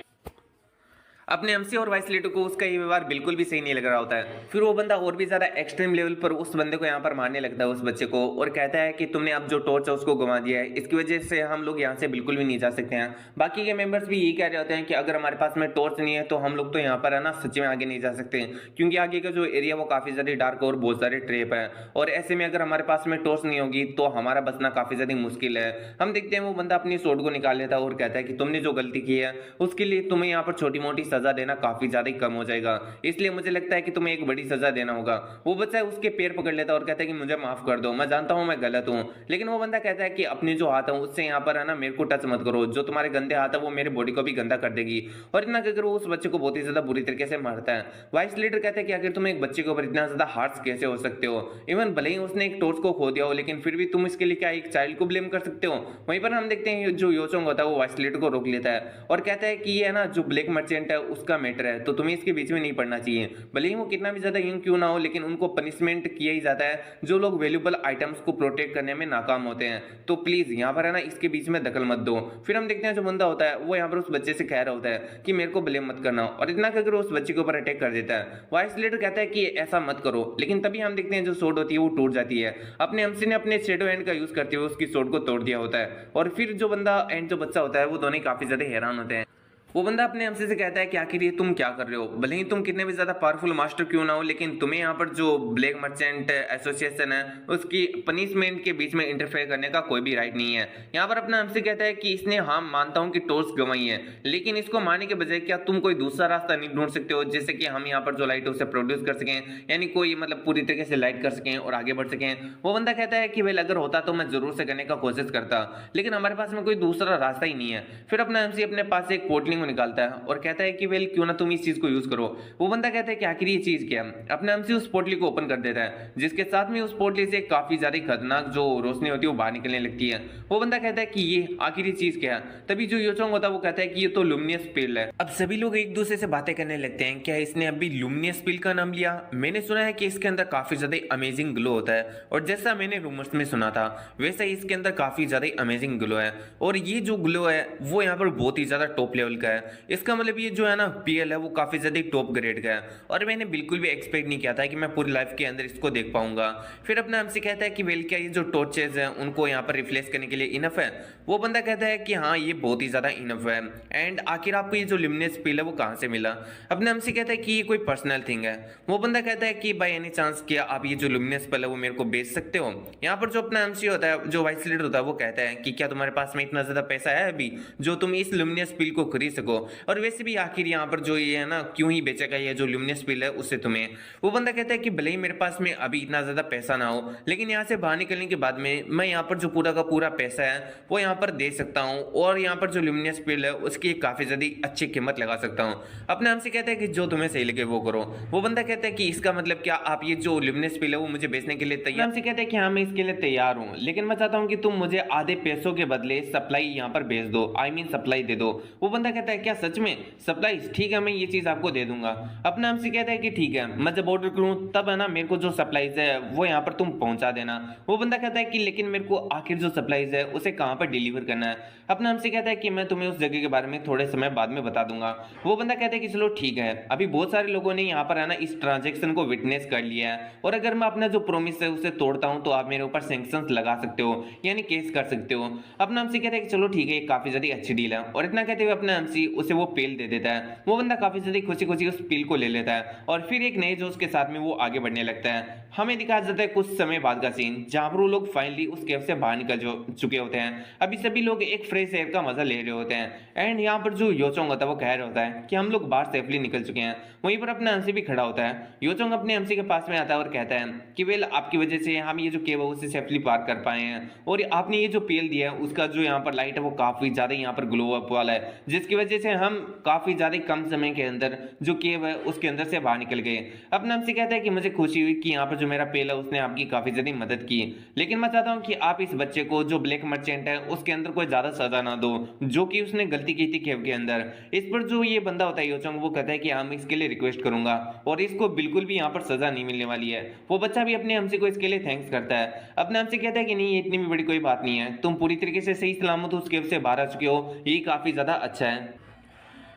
Speaker 1: अपने एमसी और वाइस लीडर को उसका ये व्यवहार बिल्कुल भी सही नहीं लग रहा होता है। फिर वो बंदा और भी ज्यादा एक्सट्रीम लेवल पर उस बंदे को यहाँ पर मारने लगता है, उस बच्चे को, और कहता है कि तुमने अब जो टॉर्च है उसको गंवा दिया है, इसकी वजह से हम लोग यहाँ से बिल्कुल भी नहीं जा सकते हैं। बाकी के मेंबर्स भी यही कह रहे होते हैं कि अगर हमारे पास में टॉर्च नहीं है तो हम लोग तो यहाँ पर है ना सच्ची में आगे नहीं जा सकते, क्योंकि आगे का जो एरिया वो काफी ज्यादा डार्क और बहुत सारे ट्रेप है, और ऐसे में अगर हमारे पास में टॉर्च नहीं होगी तो हमारा बचना काफी ज्यादा मुश्किल है। हम देखते हैं वो बंदा अपनी सोर्ड को निकाल लेता है और कहता है कि तुमने जो गलती की है उसके लिए तुम्हें यहाँ पर छोटी मोटी सजा देना काफी ज्यादा ही कम हो जाएगा, इसलिए मुझे लगता है कि तुम्हें एक बड़ी सजा देना होगा। वो बच्चा उसके पैर पकड़ लेता है और कहता है कि मुझे माफ कर दो, मैं जानता हूं मैं गलत हूं, लेकिन वो बंदा कहता है कि अपने जो हाथ है उससे यहाँ पर है ना मेरे को टच मत करो, जो तुम्हारे गंदे हाथ है वो मेरे बॉडी को भी गंदा कर देगी। और इतना कहकर वो उस बच्चे को बहुत ही ज्यादा बुरी तरीके से मारता है। वाइस लीडर कहता है कि आखिर तुम एक बच्चे के ऊपर इतना ज्यादा हार्श कैसे हो सकते हो, इवन भले ही उसने एक टॉर्च को खो दिया हो लेकिन फिर भी तुम इसके लिए क्या एक चाइल्ड को ब्लेम कर सकते हो। वहीं पर हम देखते हैं जो योचोंग होता है वो वाइस लीडर को रोक लेता है और कहता है कि ये है ना जो ब्लैक मर्चेंट है उसका मैटर है, तो तुम्हें इसके बीच में नहीं पड़ना चाहिए। भले ही वो कितना भी ज्यादा यंग क्यों ना हो, लेकिन उनको पनिशमेंट किया ही जाता है जो लोग वैल्यूएबल आइटम्स को प्रोटेक्ट करने में नाकाम होते हैं, तो प्लीज यहाँ पर है ना इसके बीच में दखल मत दो। फिर हम देखते हैं जो बंदा होता है वो यहाँ पर उस बच्चे से कह रहा होता है कि मेरे को ब्लेम मत करना, और इतना कहकर उस बच्चे के ऊपर अटैक कर देता है। वाइस लीडर कहता है कि ऐसा मत करो, लेकिन तभी हम देखते हैं जो सोर्ड होती है वो टूट जाती है। अपने एमसी ने अपने शैडो हैंड का यूज करते हुए उसकी सोर्ड को तोड़ दिया होता है, और फिर जो बंदा एंड जो बच्चा होता है वो दोनों काफी ज्यादा हैरान होते हैं। वो बंदा अपने एमसी से कहता है कि आखिर ये तुम क्या कर रहे हो, भले ही तुम कितने भी ज्यादा पावरफुल मास्टर क्यों ना हो, लेकिन तुम्हें यहाँ पर जो ब्लैक मर्चेंट एसोसिएशन है उसकी पनिशमेंट के बीच में इंटरफेयर करने का कोई भी राइट नहीं है। यहाँ पर अपना एमसी कहता है कि इसने हाँ मानता हूँ कि टॉर्च गंवाई है, लेकिन इसको मारने के बजाय क्या तुम कोई दूसरा रास्ता नहीं ढूंढ सकते हो जिससे कि हम यहाँ पर जो लाइट है उसे प्रोड्यूस कर सकें, यानी कोई मतलब पूरी तरीके से लाइट कर सकें और आगे बढ़ सकें। वो बंदा कहता है कि वेल अगर होता तो मैं जरूर से करने का कोशिश करता, लेकिन हमारे पास में कोई दूसरा रास्ता ही नहीं है। फिर अपना एमसी अपने पास एक पोर्टलिंग को निकालता है और कहता है कि वेल क्यों ना तुम इस चीज को यूज करो। वो बंदा कहता है कि आखिर ये चीज क्या है। अपने हम से उस पोटली को ओपन कर देता है, जिसके साथ में उस पोटली से काफी ज्यादा खतरनाक जो रोशनी होती है वो बाहर निकलने लगती है। वो बंदा कहता है कि ये आखिर ये चीज क्या है। तभी जो योचोंग होता है वो कहता है कि ये तो लुमिनियस पिल है। अब सभी लोग एक दूसरे से बातें करने लगते हैं, क्या इसने अभी लुमिनियस पिल का नाम लिया? मैंने सुना है कि इसके अंदर काफी ज्यादा अमेजिंग ग्लो होता है, और जैसा मैंने रूमर्स में सुना था वैसा ही इसके अंदर काफी ज्यादा अमेजिंग ग्लो है, और ये जो ग्लो है वो यहाँ पर बहुत ही ज्यादा टॉप लेवल का है। इसका मतलब ये जो है ना पीएल है वो काफी ज्यादा टॉप ग्रेड का है, और मैंने बिल्कुल भी एक्सपेक्ट नहीं किया था कि मैं पूरी लाइफ के अंदर इसको देख पाऊंगा। फिर अपने हमसे कहता है कि वेल क्या ये जो टॉर्चेस है उनको यहाँ पर रिप्लेस करने के लिए इनफ है? वो बंदा कहता है कि हाँ ये बहुत ही ज्यादा इनफ है। एंड आखिर आपको ये जो लिमिनेस पिल है वो कहाँ से मिला? अपने हमसे कहता है कि ये कोई पर्सनल थिंग है। वो बंदा कहता है कि बाय एनी चांस क्या आप ये जो लिमिनेस पिल है वो मेरे को बेच सकते हो? यहाँ पर जो अपना एमसी होता है, जो वाइस लीडर होता है, वो कहता है कि क्या तुम्हारे पास में इतना ज्यादा पैसा है अभी जो तुम इस लुमिनियस पिल को खरीद सको? और वैसे भी आखिर यहाँ पर जो ये है ना क्यों ही बेचेगा ये जो लुमिनियस पिल है उससे तुम्हें? वो बंदा कहता है कि भले ही मेरे पास में अभी इतना ज्यादा पैसा ना हो, लेकिन यहाँ से बाहर निकलने के बाद में मैं यहाँ पर जो पूरा का पूरा पैसा है वो यहाँ पर दे सकता हूँ, और यहाँ पर जो लुमिनियस पिल है उसकी काफी ज्यादा अच्छी कीमत लगा सकता हूँ। अपने हमसे कहता है कि जो तुम्हें सही लगे वो करो। वो बंदा कहता है कि इसका मतलब क्या आप ये जो लुमिनियस पिल है वो मुझे बेचने के लिए तैयार? हमसे कहते हैं कि हाँ मैं इसके लिए तैयार हूँ, लेकिन मैं चाहता हूँ कि तुम मुझे आधे पैसों के बदले सप्लाई यहाँ पर भेज दो, आई मीन सप्लाई दे दो। वो बंदा कहता है क्या सच में सप्लाई? ठीक है मैं ये चीज आपको दे दूंगा। अपना हमसे कहता है कि ठीक है मैं जब ऑर्डर करूँ तब है ना मेरे को जो सप्लाईज है वो यहाँ पर तुम पहुंचा देना। वो बंदा कहता है कि लेकिन मेरे को आखिर जो सप्लाईज है उसे कहाँ पर डिलीवर करना है? अपना हमसे कहता है कि मैं तुम्हें उस जगह के बारे में थोड़े समय बाद में बता दूंगा। वो बंदा कहता है कि चलो ठीक है, अभी बहुत सारे लोगों ने यहाँ पर है ना इस ट्रांजेक्शन को विटनेस कर लिया है, और अगर मैं अपना जो प्रोमिस है उसे तोड़ता हूँ तो आप मेरे ऊपर सैंक्शंस लगा सकते हो, यानी केस कर सकते हो। अपना हमसे कहता है कि चलो ठीक है काफी ज्यादा अच्छी डील है, और इतना कहते हुए अपना हमसी उसे वो पेल दे देता है। वो बंदा काफी ज्यादा खुशी खुशी उस पील को ले लेता है, और फिर एक नए जोश के साथ में वो आगे बढ़ने लगता है। हमें दिखाया जाता है कुछ समय बाद का सीन, जहां पर वो लोग फाइनली उस केव से बाहर निकल चुके होते हैं। अभी सभी लोग एक फ्रेश एयर का मजा ले रहे होते हैं, एंड यहाँ पर जो योचोंग होता है वो कह रहा होता है कि हम लोग बाहर सेफली निकल चुके हैं। वहीं पर अपना एमसी भी खड़ा होता है। योचोंग अपने एमसी के पास में आता है और कहता है कि वेल आपकी वजह से हम ये जो केव है उसे सेफली पार कर पाए हैं, और आपने ये जो पेल दिया है उसका जो यहाँ पर लाइट है वो काफी ज्यादा यहाँ पर ग्लो अप वाला है, जिसकी वजह से हम काफी ज्यादा कम समय के अंदर जो केव है उसके अंदर से बाहर निकल गए। अपना एमसी कहता है कि मुझे खुशी हुई कि यहाँ पर जो मेरा पेल है उसने आपकी काफी ज्यादा मदद की, लेकिन मैं चाहता हूँ कि आप इस बच्चे को जो ब्लैक मर्चेंट है उसके अंदर कोई ज्यादा सजा ना दो, जो कि उसने गलती की थी केव के अंदर। इस पर जो ये बंदा होता है योचोंग वो कहता है कि हम इसके लिए रिक्वेस्ट करूंगा, और इसको बिल्कुल भी यहाँ पर सजा नहीं मिलने वाली है। वो बच्चा भी अपने हमसे को इसके लिए थैंक्स करता है। अपने हमसे कहता है कि नहीं ये इतनी भी बड़ी कोई बात नहीं है, तुम पूरी तरीके से सही सलामत उस केव से बाहर आ चुके हो, ये काफी ज्यादा अच्छा है।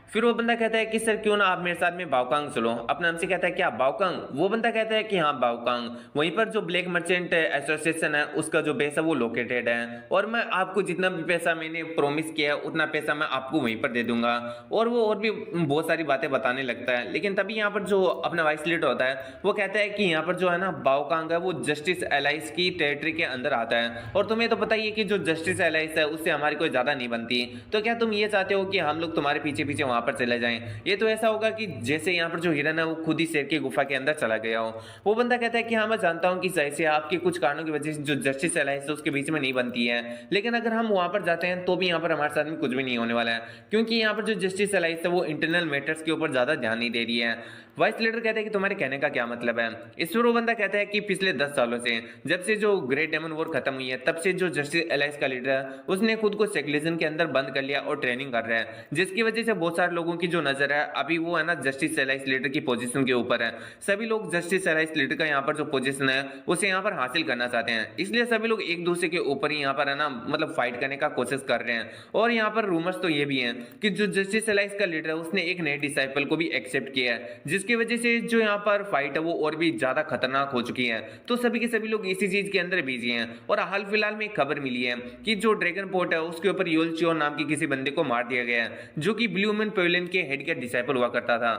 Speaker 1: फिर वो बंदा कहता है कि सर क्यों ना आप मेरे साथ में बाओकांग चलो। अपना हमसे कहता है क्या बाओकांग? वो बंदा कहता है कि हाँ बाओकांग, वहीं पर जो ब्लैक मर्चेंट एसोसिएशन है उसका जो बेस है वो लोकेटेड है, और मैं आपको जितना भी पैसा मैंने प्रॉमिस किया है उतना पैसा मैं आपको वहीं पर दे दूंगा। और वो और भी बहुत सारी बातें बताने लगता है, लेकिन तभी यहाँ पर जो अपना वाइस लीडर होता है वो कहता है कि यहाँ पर जो है ना बाओकांग है वो जस्टिस एलाइस की टेरिटरी के अंदर आता है, और तुम्हें तो पता ही है कि जो जस्टिस एलाइस है उससे हमारी कोई ज्यादा नहीं बनती, तो क्या तुम ये चाहते हो कि हम लोग तुम्हारे पीछे पीछे वहां पर चले जाएं? ये तो ऐसा होगा कि जैसे यहाँ पर जो हिरन है वो खुद ही शेर की गुफा के अंदर चला गया हो। वो बंदा कहता है कि हाँ मैं जानता हूँ कि जैसे आपके कुछ कारणों की वजह से जो जस्टिस एलाइंस है उसके बीच में नहीं बनती है, लेकिन अगर हम वहां पर जाते हैं तो भी यहाँ पर हमारे साथ में कुछ भी नहीं होने वाला है, क्योंकि यहाँ पर जो जस्टिस एलाइंस है वो इंटरनल मैटर्स के ऊपर ज्यादा ध्यान नहीं दे रही है। वाइस लीडर कहता है कि तुम्हारे कहने का क्या मतलब है? इस पर वो बंदा कहता है कि पिछले 10 सालों से जब से जो ग्रेट डेमन वॉर खत्म हुई है तब से जो जस्टिस एलाइंस का लीडर है उसने खुद को सेक्युलरिज्म के अंदर बंद कर लिया और ट्रेनिंग कर रहा है, जिसकी वजह से बहुत सारे लोगों की जो नजर है अभी वो है ना जस्टिस एलाइंस लीडर की पोजीशन के ऊपर है। सभी लोग जस्टिस एलाइंस लीडर का यहाँ पर जो पोजीशन है उसे यहाँ पर हासिल करना चाहते हैं, इसलिए सभी लोग एक दूसरे के ऊपर ही यहाँ पर है ना मतलब फाइट करने का कोशिश कर रहे हैं। और यहाँ पर रूमर्स तो ये भी है कि जो जस्टिस एलाइंस का लीडर है उसने एक नए डिसाइपल को भी एक्सेप्ट किया है, जिसकी वजह से जो यहाँ पर फाइट है वो और भी ज्यादा खतरनाक हो चुकी है। तो सभी के सभी लोग इसी चीज के अंदर बिजी हैं, और हाल फिलहाल में एक खबर मिली है कि जो ड्रैगन पोर्ट है उसके ऊपर योलचियोर नाम की किसी बंदे को मार दिया गया है, जो कि ब्लू मैन पेविलियन के हेड के डिसाइपल हुआ करता था।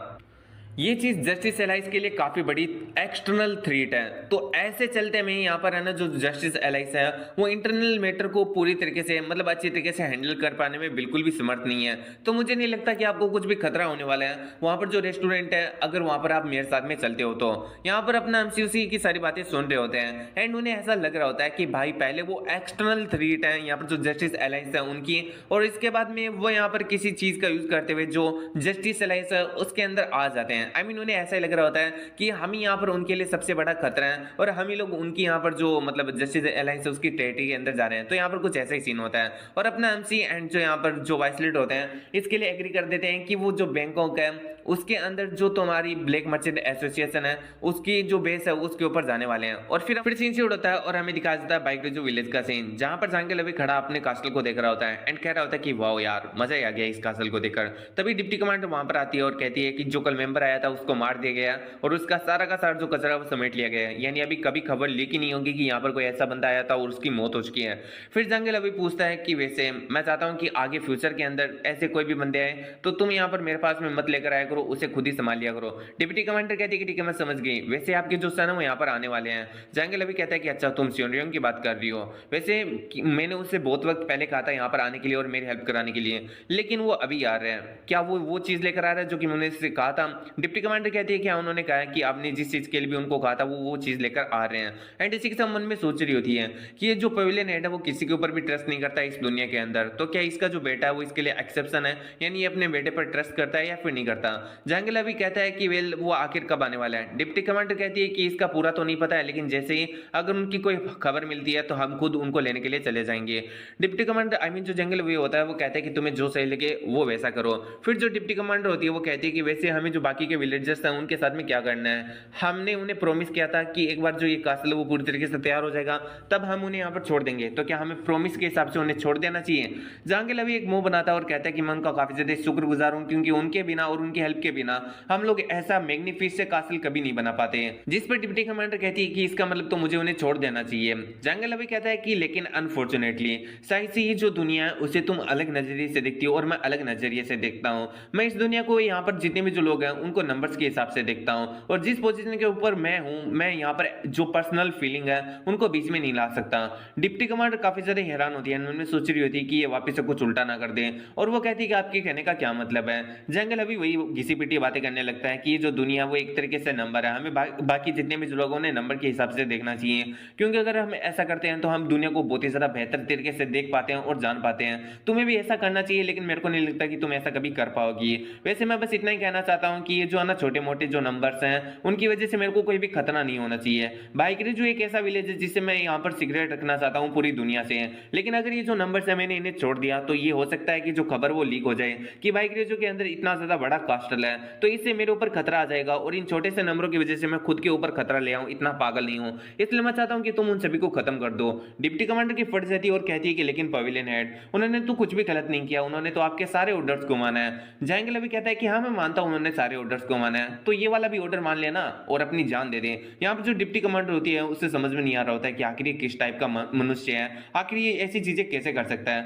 Speaker 1: ये चीज़ जस्टिस एलाइस के लिए काफ़ी बड़ी एक्सटर्नल थ्रेट है। तो ऐसे चलते में यहाँ पर है ना, जो जस्टिस एलाइस है वो इंटरनल मैटर को पूरी तरीके से मतलब अच्छी तरीके से हैंडल कर पाने में बिल्कुल भी समर्थ नहीं है। तो मुझे नहीं लगता कि आपको कुछ भी खतरा होने वाला है। वहाँ पर जो रेस्टोरेंट है, अगर वहाँ पर आप मेरे साथ में चलते हो तो यहाँ पर अपना एमसीयूसी की सारी बातें सुन रहे होते हैं एंड उन्हें ऐसा लग रहा होता है कि भाई पहले वो एक्सटर्नल थ्रेट है यहाँ पर जो जस्टिस एलाइस है उनकी, और इसके बाद में वो यहाँ पर किसी चीज़ का यूज़ करते हुए जो जस्टिस एलाइस है उसके अंदर आ जाते हैं। आई मीन उन्हें ऐसा ही लग रहा होता है कि हम यहाँ पर उनके लिए सबसे बड़ा खतरा है और हम ही लोग उनकी यहाँ पर जो मतलब जस्टिस एलाइंस है उसकी टेरिटरी के अंदर जा रहे हैं। तो यहाँ पर कुछ ऐसा ही सीन होता है और अपना एमसी एंड जो यहाँ पर जो वाइसलेट होते हैं इसके लिए एग्री कर देते हैं कि वो जो बैंकॉक है उसके अंदर जो तुम्हारी ब्लैक मर्चेंट एसोसिएशन है उसकी जो बेस है उसके ऊपर जाने वाले हैं। और फिर सीन शूट होता है और हमें दिखाया जाता है बाइक जो विलेज का सीन, जहां पर जांगिल अभी खड़ा अपने कास्टल को देख रहा होता है एंड कह रहा होता है कि वाओ यार मजा ही आ गया इस कास्टल को देखकर। तभी डिप्टी कमांडर वहां पर आती है और कहती है कि जो कल मेंबर आया था उसको मार दिया गया और उसका सारा का सारा जो कचरा वो समेट लिया गया है, यानी अभी कभी खबर लीक ही नहीं होगी कि यहाँ पर कोई ऐसा बंदा आया था और उसकी मौत हो चुकी है। फिर जांगिल अभी पूछता है कि वैसे मैं चाहता हूँ कि आगे फ्यूचर के अंदर ऐसे कोई भी बंदे आए तो तुम यहाँ पर मेरे पास में मत लेकर आया करो, उसे खुद ही संभाल लिया करो। डिप्टी कमांडर कहती है कि ठीक है मैं समझ गई, वैसे आपके जो सन है वो यहाँ पर आने वाले हैं। जांगिल अभी कहता है कि अच्छा तुम सियोनियोंग की बात कर रही हो, वैसे मैंने उससे बहुत वक्त पहले कहा था यहाँ पर आने के लिए और मेरी हेल्प कराने के लिए, लेकिन वो अभी आ रहे हैं। क्या वो चीज लेकर आ रहा है जो कि मैंने इससे कहा था? डिप्टी कमांडर कहती है कि हाँ उन्होंने कहा है कि आपने जिस चीज के लिए भी उनको कहा था वो चीज लेकर आ रहे हैं। एंड इसी के साथ मन में सोच रही होती है कि ये जो पवेलियन हेड है वो किसी के ऊपर भी ट्रस्ट नहीं करता इस दुनिया के अंदर, तो क्या इसका जो बेटा है वो इसके लिए एक्सेप्शन है, यानी ये अपने बेटे पर ट्रस्ट करता है या फिर नहीं करता? जांगिल अभी कहता है कि वेल वो आखिर कब आने वाला है। डिप्टी कमांडर कहती है कि इसका पूरा तो नहीं पता है, लेकिन जैसे ही अगर उनकी कोई खबर मिलती है तो हम खुद उनको लेने के लिए चले जाएंगे। डिप्टी कमांडर आई मीन जो जांगिल अभी होता है वो कहता है कि तुम्हें जो सही लगे वो वैसा करो। फिर जो डिप्टी कमांडर होती है वो कहती है कि वैसे हमें जो बाकी के विलेजर्स हैं उनके साथ में क्या करना है, हमने उन्हें प्रॉमिस किया था कि एक बार जो ये कास्टल है वो पूरी तरीके से तैयार हो जाएगा तब हम उन्हें यहाँ पर छोड़ देंगे, तो क्या हमें प्रॉमिस के हिसाब से उन्हें छोड़ देना चाहिए? जांगिल अभी एक मुंह बनाता है और कहता है कि मैं उनका काफी ज्यादा शुक्रगुजार हूं, क्योंकि उनके बिना और उनकी हेल्प के बिना हम लोग ऐसा मैग्निफिसेंट कास्टल कभी नहीं बना पाते हैं। जिस पर डिप्टी कमांडर कहती है कि इसका मतलब तो मुझे उन्हें छोड़ देना चाहिए। जांगिल अभी कहता है कि लेकिन अनफॉर्चुनेटली शायद से ये जो दुनिया है उसे तुम अलग नजरिए से देखती हो और मैं अलग नजरिए से देखता हूँ। मैं इस दुनिया को यहाँ पर जितने भी जो लोग हैं उनको नंबर्स के हिसाब से देखता हूँ और जिस पोजीशन के ऊपर मैं हूँ मैं यहाँ पर जो पर्सनल फीलिंग है उनको बीच में नहीं ला सकता। डिप्टी कमांडर काफी ज्यादा हैरान होती है, उनमें सोच रही होती है कि ये वापस से कुछ उल्टा ना कर दे और वो कहती है कि आपके कहने का क्या मतलब है। जांगिल अभी वही घिसी पिटी बातें करने लगता है कि ये जो दुनिया वो एक तरीके से नंबर है, हमें बाकी जितने भी लोगों ने नंबर के हिसाब से देखना चाहिए, क्योंकि अगर हम ऐसा करते हैं तो हम दुनिया को बहुत ही ज्यादा बेहतर तरीके से देख पाते हैं और जान पाते हैं। तुम्हें भी ऐसा करना चाहिए, लेकिन मेरे को नहीं लगता कि तुम ऐसा कभी कर पाओगी। वैसे मैं बस इतना ही कहना चाहता हूँ कि ये जो है ना छोटे मोटे जो नंबर्स हैं उनकी वजह से मेरे को कोई भी खतरा नहीं होना चाहिए। बाइकरी जो एक ऐसा विलेज है जिससे मैं यहाँ पर सिगरेट रखना चाहता हूँ पूरी दुनिया से, लेकिन अगर ये जो नंबर्स है मैंने इन्हें छोड़ दिया तो ये हो सकता है कि जो खबर वो लीक हो जाए कि बाइकरी जो के अंदर इतना ज्यादा बड़ा कास्टल है, तो इससे मेरे ऊपर खतरा आ जाएगा और इन छोटे से नंबरों की वजह से मैं खुद के ऊपर खतरा ले आऊं, इतना पागल नहीं हूं, इसलिए मैं चाहता हूं कि तुम उन सभी को खत्म कर दो। डिप्टी कमांडर की फट जाती है और कहती है कि लेकिन पवेलियन हेड उन्होंने तो कुछ भी गलत नहीं किया, उन्होंने तो आपके सारे ऑर्डर्स को माना है। जांगिल अभी कहता है कि हाँ मैं मानता हूं उन्होंने सारे ऑर्डर्स को माना है, तो ये वाला भी ऑर्डर मान लेना और अपनी जान दे दे। यहाँ पर जो डिप्टी कमांडर होती है उससे समझ में नहीं आ रहा होता है कि आखिर ये किस टाइप का मनुष्य है, आखिर ये ऐसी चीजें कैसे कर सकता है।